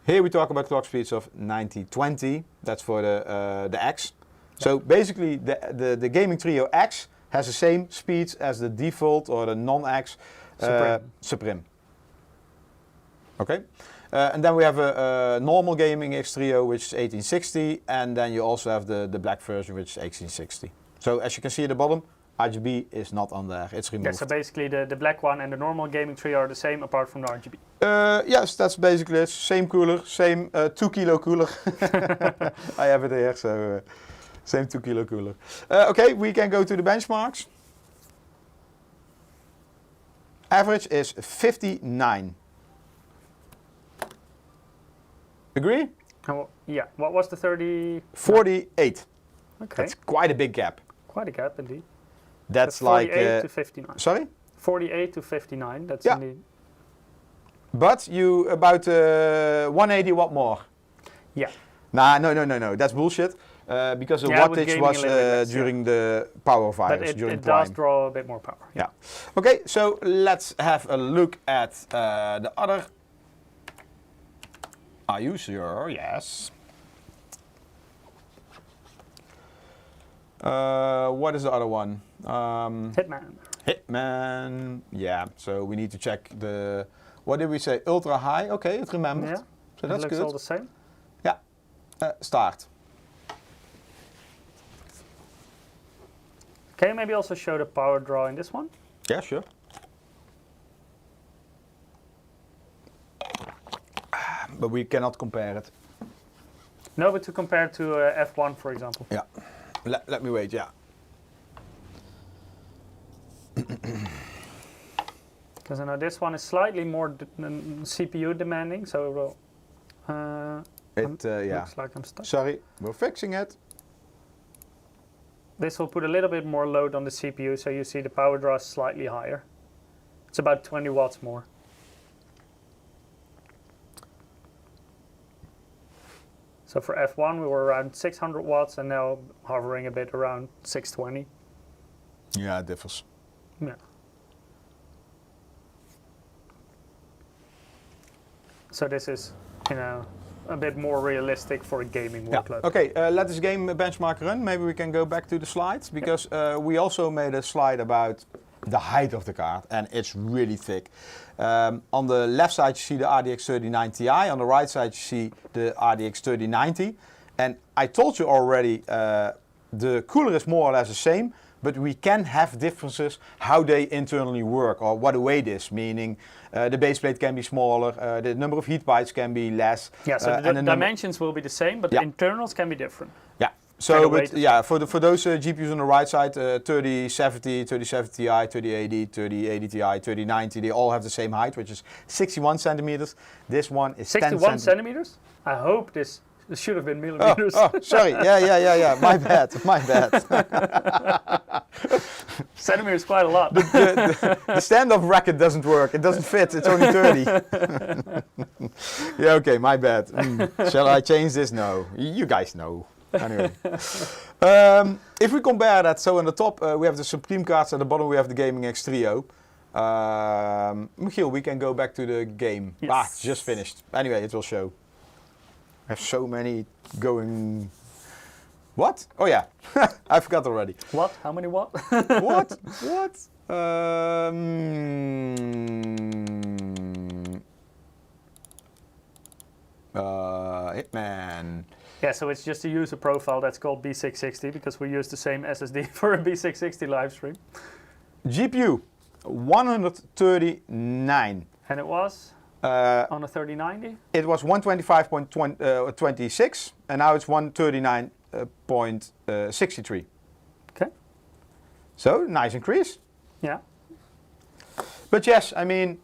Here we talk about clock speeds of 1920. That's for the X. So basically the Gaming Trio X has the same speeds as the default or the non-X Supreme. Okay. And then we have a normal Gaming X Trio, which is 1860, and then you also have the black version, which is 1860. So as you can see at the bottom, RGB is not on there, it's removed. Yeah, so basically the black one and the normal Gaming Trio are the same apart from the RGB. Yes, that's basically it. Same cooler, same 2 kilo cooler. I have it here, so same 2 kilo cooler. Okay, we can go to the benchmarks. Average is 59. Agree? Oh, yeah, what was the 30? 48. Okay. That's quite a big gap. Quite a gap indeed. That's 48 like... to 59. Sorry? 48 to 59, that's yeah. indeed... But you about 180 watt more. Yeah. Nah, no, that's bullshit. Because the wattage was during the power virus, but during it Prime. does draw a bit more power. Yeah. Okay, so let's have a look at the other. Are you sure? Yes. What is the other one? Hitman. Hitman. Yeah. So we need to check the. What did we say? Ultra high. Okay, it remembered. Yeah. So that's it looks good. all the same. Yeah. Start. Can you maybe also show the power draw in this one? Yeah, sure. But we cannot compare it. No, but to compare to F1, for example. Yeah. Let me wait, yeah. Because I know this one is slightly more CPU demanding, so yeah. looks like I'm stuck. Sorry, we're fixing it. This will put a little bit more load on the CPU, so you see the power draw is slightly higher. It's about 20 watts more. So for F1 we were around 600 watts and now hovering a bit around 620. Yeah, it differs. Yeah. So this is, a bit more realistic for a gaming workload. Yeah. Okay, let this game benchmark run. Maybe we can go back to the slides because we also made a slide about the height of the card and it's really thick. On the left side you see the RTX 3090 Ti, on the right side you see the RTX 3090. And I told you already the cooler is more or less the same, but we can have differences how they internally work or what the weight is, meaning the base plate can be smaller, the number of heat bytes can be less. Yeah, so the dimensions will be the same, but the internals can be different. Yeah. So, but yeah, for those GPUs on the right side, 3070, 3070 Ti, 3080, 3080 Ti, 3090, they all have the same height, which is 61 centimeters. This one is 61 centimeters? I hope this It should have been millimeters. Oh, sorry. Yeah. My bad. Centimeters is quite a lot. The standoff bracket doesn't work. It doesn't fit. It's only 30. Yeah, okay, my bad. Shall I change this? No. You guys know. Anyway. If we compare that, so on the top we have the Supreme cards, at the bottom we have the Gaming X Trio. Michiel, we can go back to the game. Yes. It's just finished. Anyway, it will show. I have so many going... What? Oh yeah, I forgot already. What? How many what? What? Hitman. Yeah, so it's just a user profile that's called B660 because we use the same SSD for a B660 live stream. GPU, 139. And it was on a 3090? It was 125.26 and now it's 139.63. Okay. So, nice increase. Yeah. But yes, I mean,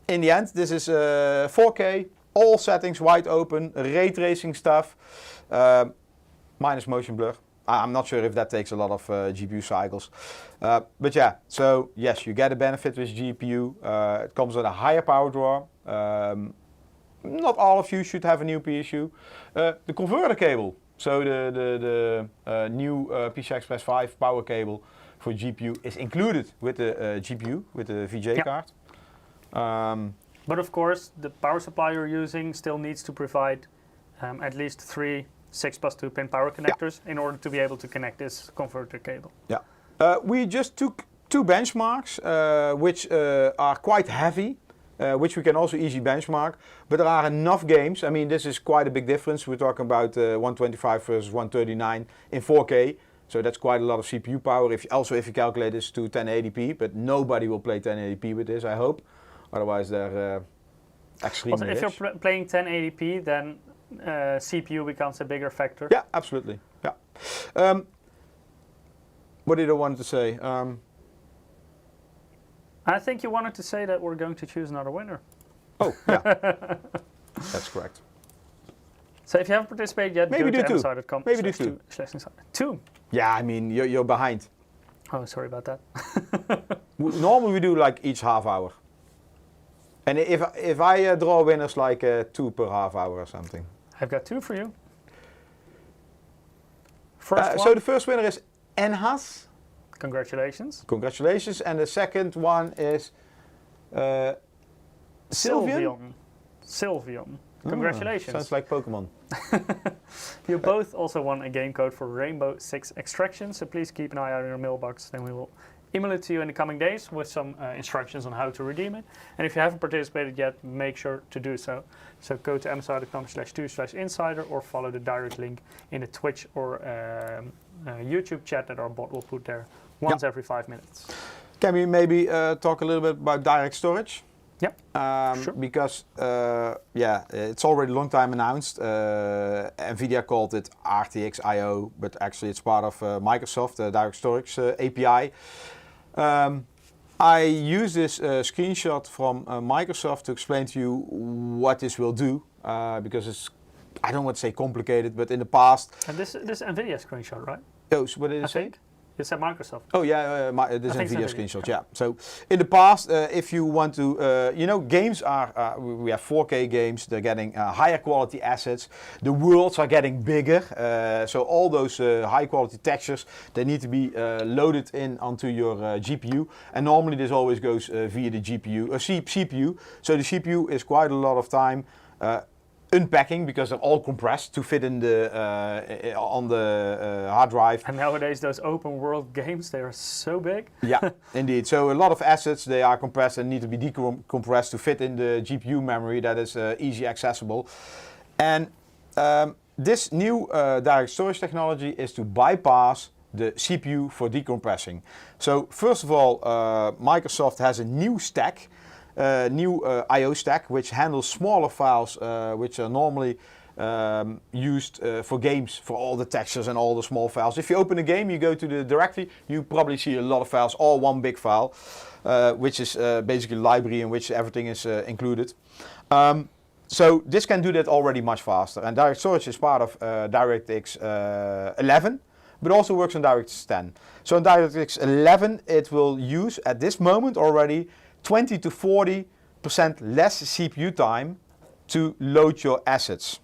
in the end, this is 4K, all settings wide open, ray tracing stuff, minus motion blur. I'm not sure if that takes a lot of GPU cycles. But yeah, so yes, you get a benefit with GPU. It comes with a higher power draw. Not all of you should have a new PSU. The converter cable, so the new PCI Express 5 power cable for GPU is included with the GPU, with the VGA card. But of course, the power supply you're using still needs to provide at least 3 6+2 pin power connectors in order to be able to connect this converter cable. Yeah. We just took 2 benchmarks, which are quite heavy, which we can also easily benchmark. But there are enough games. I mean, this is quite a big difference. We're talking about 125 versus 139 in 4K. So that's quite a lot of CPU power. If you calculate this to 1080p, but nobody will play 1080p with this, I hope. Otherwise, they're extremely also, if you're playing 1080p, then CPU becomes a bigger factor. Yeah, absolutely. Yeah. What did I want to say? I think you wanted to say that we're going to choose another winner. Oh, yeah. That's correct. So if you haven't participated yet, maybe go do to msi.com. Maybe do 2. 2? Yeah, I mean, you're behind. Oh, sorry about that. Normally we do like each half hour. And if I draw winners like 2 per half hour or something. I've got 2 for you. First one. So the first winner is Enhas. Congratulations. Congratulations. And the second one is Sylvian. Sylvian. Congratulations. Sounds like Pokemon. You both also won a game code for Rainbow 6 Extraction, so please keep an eye out in your mailbox, then we will email it to you in the coming days with some instructions on how to redeem it. And if you haven't participated yet, make sure to do so. So go to msi.com/2/insider or follow the direct link in the Twitch or YouTube chat that our bot will put there once every 5 minutes. Can we maybe talk a little bit about direct storage? Yep, sure. Because, it's already a long time announced. NVIDIA called it RTX I/O, but actually it's part of Microsoft, the direct storage API. I use this screenshot from Microsoft to explain to you what this will do, because it's, I don't want to say complicated, but in the past... And this NVIDIA screenshot, right? Oh, so what did it say? You said Microsoft. Oh yeah, this NVIDIA screenshot, yeah. So in the past, if you want to, games are, we have 4K games, they're getting higher quality assets, the worlds are getting bigger, so all those high quality textures, they need to be loaded in onto your GPU, and normally this always goes via the CPU, so the CPU is quite a lot of time unpacking because they're all compressed to fit in the on the hard drive. And nowadays those open world games, they are so big. Yeah, indeed. So a lot of assets, they are compressed and need to be decompressed to fit in the GPU memory that is easy accessible. And this new direct storage technology is to bypass the CPU for decompressing. So first of all, Microsoft has a new stack, new I/O stack, which handles smaller files, which are normally used for games, for all the textures and all the small files. If you open a game, you go to the directory, you probably see a lot of files, all one big file, which is basically a library in which everything is included. So this can do that already much faster. And direct storage is part of DirectX 11, but also works on DirectX 10. So in DirectX 11, it will use at this moment already 20 to 40% less CPU time to load your assets.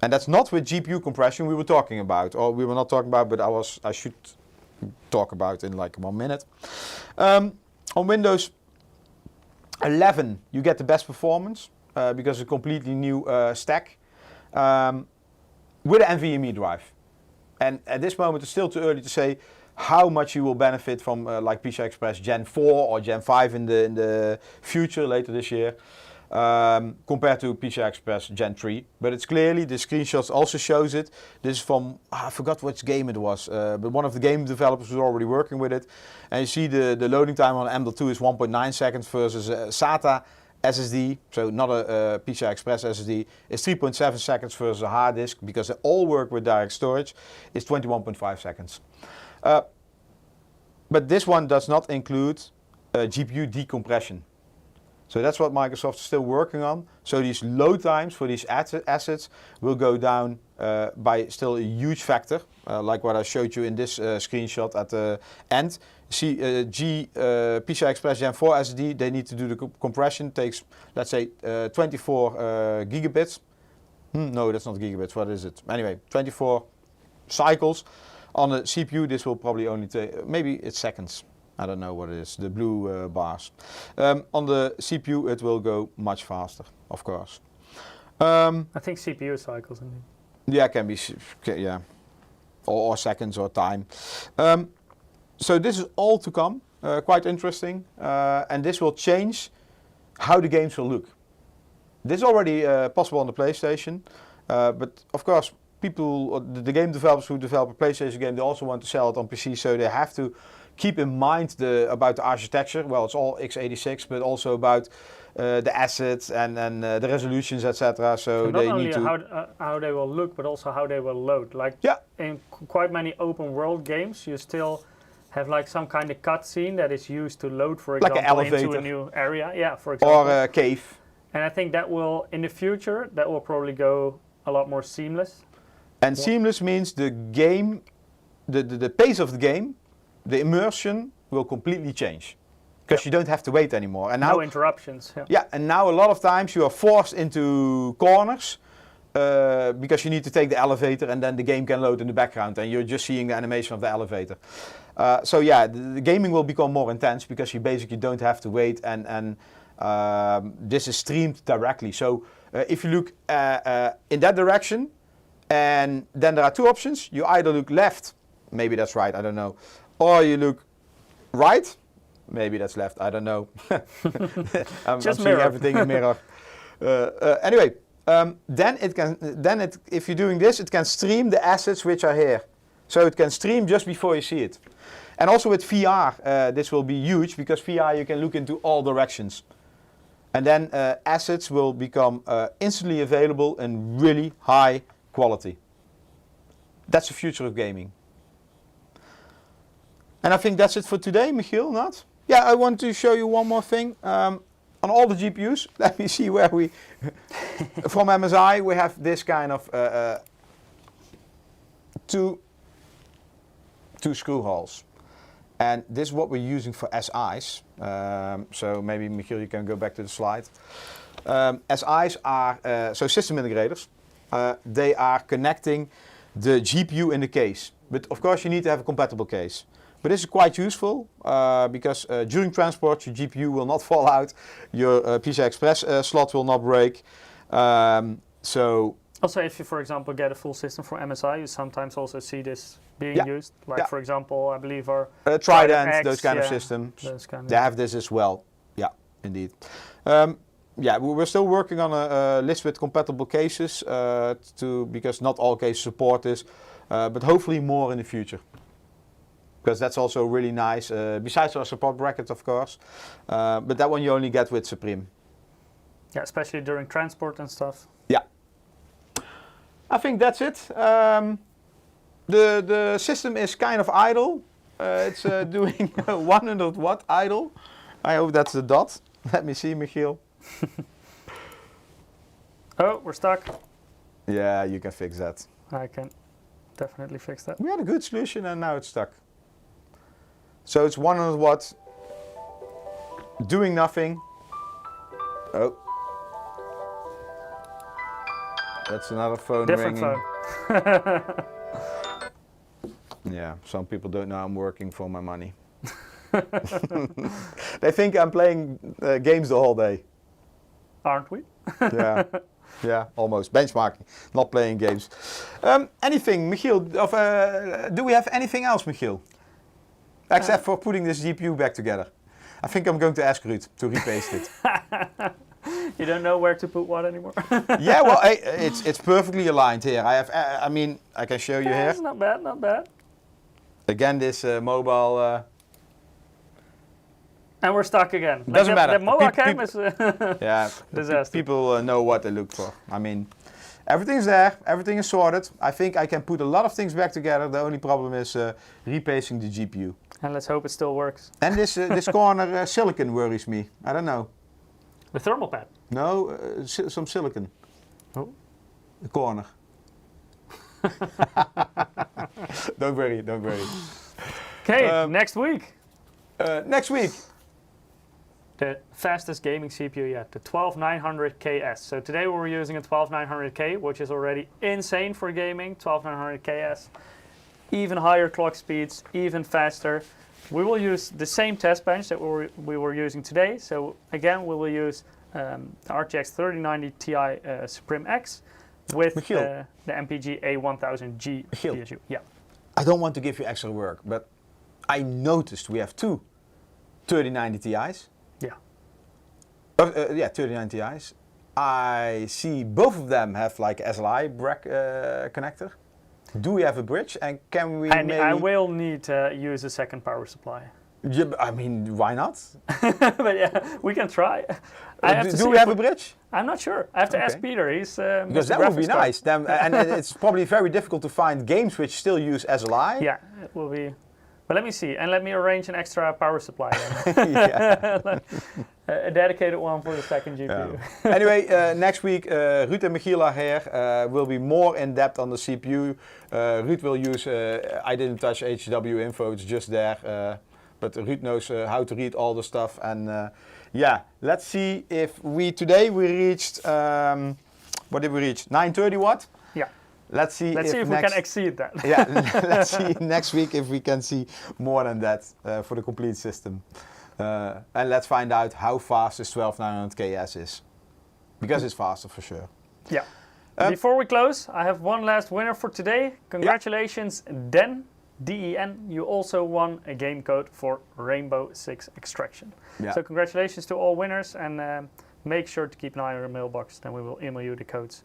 And that's not with GPU compression we were talking about, or we were not talking about, but I should talk about in like 1 minute. On Windows 11, you get the best performance because it's a completely new stack with an NVMe drive. And at this moment, it's still too early to say how much you will benefit from like PCI Express Gen 4 or Gen 5 in the future later this year. Compared to PCI Express Gen 3, but it's clearly, the screenshots also shows it. This is from, I forgot which game it was, but one of the game developers was already working with it. And you see the loading time on M.2 is 1.9 seconds versus SATA SSD, so not a PCI Express SSD, is 3.7 seconds versus a hard disk, because they all work with direct storage, is 21.5 seconds. But this one does not include GPU decompression. So that's what Microsoft is still working on. So these load times for these assets will go down by still a huge factor, like what I showed you in this screenshot at the end. See, PCI Express Gen 4 SSD, they need to do the compression, takes, let's say, 24 gigabits. No, that's not gigabits, what is it? Anyway, 24 cycles. On the CPU, this will probably only take, maybe it's seconds. I don't know what it is, the blue bars. On the CPU, it will go much faster, of course. I think CPU cycles, indeed. Yeah, can be, yeah, or seconds or time. So this is all to come, quite interesting, and this will change how the games will look. This is already possible on the PlayStation, but of course, people, the game developers who develop a PlayStation game, they also want to sell it on PC, so they have to keep in mind about the architecture. Well, it's all x86, but also about the assets and the resolutions, etc. So they need to not only how they will look, but also how they will load. Like in quite many open world games, you still have like some kind of cutscene that is used to load, for example, like into a new area. Yeah, for example. Or a cave. And I think that will, in the future, that will probably go a lot more seamless. And seamless means the game, the pace of the game, the immersion will completely change, because you don't have to wait anymore. And now, no interruptions. Yeah, and now a lot of times you are forced into corners because you need to take the elevator, and then the game can load in the background, and you're just seeing the animation of the elevator. So yeah, the gaming will become more intense because you basically don't have to wait, and this is streamed directly. So if you look in that direction, and then there are two options. You either look left, maybe that's right, I don't know. Or you look right, maybe that's left, I don't know. I'm seeing everything in mirror. Anyway, then if you're doing this, it can stream the assets which are here. So it can stream just before you see it. And also with VR, this will be huge, because VR you can look into all directions. And then assets will become instantly available in really high quality. That's the future of gaming. And I think that's it for today, Michiel, not? Yeah, I want to show you one more thing. On all the GPUs, let me see where we, from MSI, we have this kind of two screw holes. And this is what we're using for SIs. So maybe, Michiel, you can go back to the slide. SIs are, so system integrators. They are connecting the GPU in the case. But of course, you need to have a compatible case. But this is quite useful because during transport, your GPU will not fall out, your PCI Express slot will not break. So also, if you, for example, get a full system from MSI, you sometimes also see this being used. Like, for example, I believe our Trident, X, those kind of systems, they have this as well. Yeah, indeed. Yeah, we're still working on a list with compatible cases because not all cases support this, but hopefully more in the future. Because that's also really nice, besides our support bracket, of course, but that one you only get with Supreme. Yeah, especially during transport and stuff. Yeah. I think that's it. The system is kind of idle. It's doing 100 watt idle. I hope that's the dot. Let me see, Michiel. Oh, we're stuck. Yeah, you can fix that. I can definitely fix that. We had a good solution and now it's stuck. So it's 100 watts, doing nothing. Oh. That's another phone Different ringing. phone. Yeah, some people don't know I'm working for my money. They think I'm playing games the whole day. Aren't we? Yeah, yeah, almost. Benchmarking, not playing games. Anything, Michiel? Do we have anything else, Michiel? Except for putting this GPU back together. I think I'm going to ask Ruud to repaste it. You don't know where to put what anymore? Yeah, well, it's perfectly aligned here. I mean, I can show you here. It's not bad, not bad. Again, this mobile. And we're stuck again. Doesn't matter. The mobile cam is yeah, disaster. People know what they look for. I mean, everything's there. Everything is sorted. I think I can put a lot of things back together. The only problem is repasting the GPU. And let's hope it still works. And this corner silicon worries me. I don't know. The thermal pad? No, some silicon. Oh. The corner. Don't worry, don't worry. Okay, next week. Next week. The fastest gaming CPU yet, the 12900KS. So today we were using a 12900K, which is already insane for gaming, 12900KS. Even higher clock speeds, even faster. We will use the same test bench that we were using today. So again, we will use the RTX 3090 Ti Supreme X with the MPG A1000G PSU. Yeah. I don't want to give you extra work, but I noticed we have two 3090 Ti's. Yeah. Yeah, 3090 Ti's. I see both of them have like SLI brack connector. Do we have a bridge, and can we maybe... I will need to use a second power supply. Yeah, I mean, why not? But yeah, we can try. Do we have a bridge? I'm not sure. I have to ask Peter. He's because that would be nice. Then, and it's probably very difficult to find games which still use SLI. Yeah, it will be. But let me see, and let me arrange an extra power supply. A dedicated one for the second GPU. Yeah. Anyway, next week, Ruud and Michiel are here. We'll be more in depth on the CPU. Ruud will use, I didn't touch HW info, it's just there. But Ruud knows how to read all the stuff. And yeah, let's see if today we reached, what did we reach? 930 watt? Yeah. Let's see if we can exceed that. Yeah, let's see next week if we can see more than that for the complete system. And let's find out how fast this 12900KS is. Because it's faster for sure. Yeah. Before we close, I have one last winner for today. Congratulations, Den. DEN, you also won a game code for Rainbow Six Extraction. Yeah. So congratulations to all winners, and make sure to keep an eye on your mailbox, then we will email you the codes.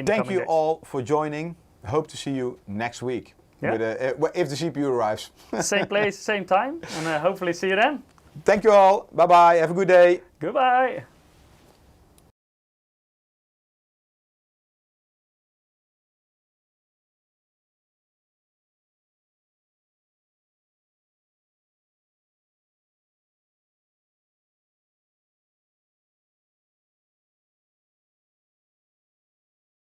Thank you all for joining. Hope to see you next week, with, if the CPU arrives. Same place, same time, and hopefully see you then. Thank you all. Bye-bye. Have a good day. Goodbye.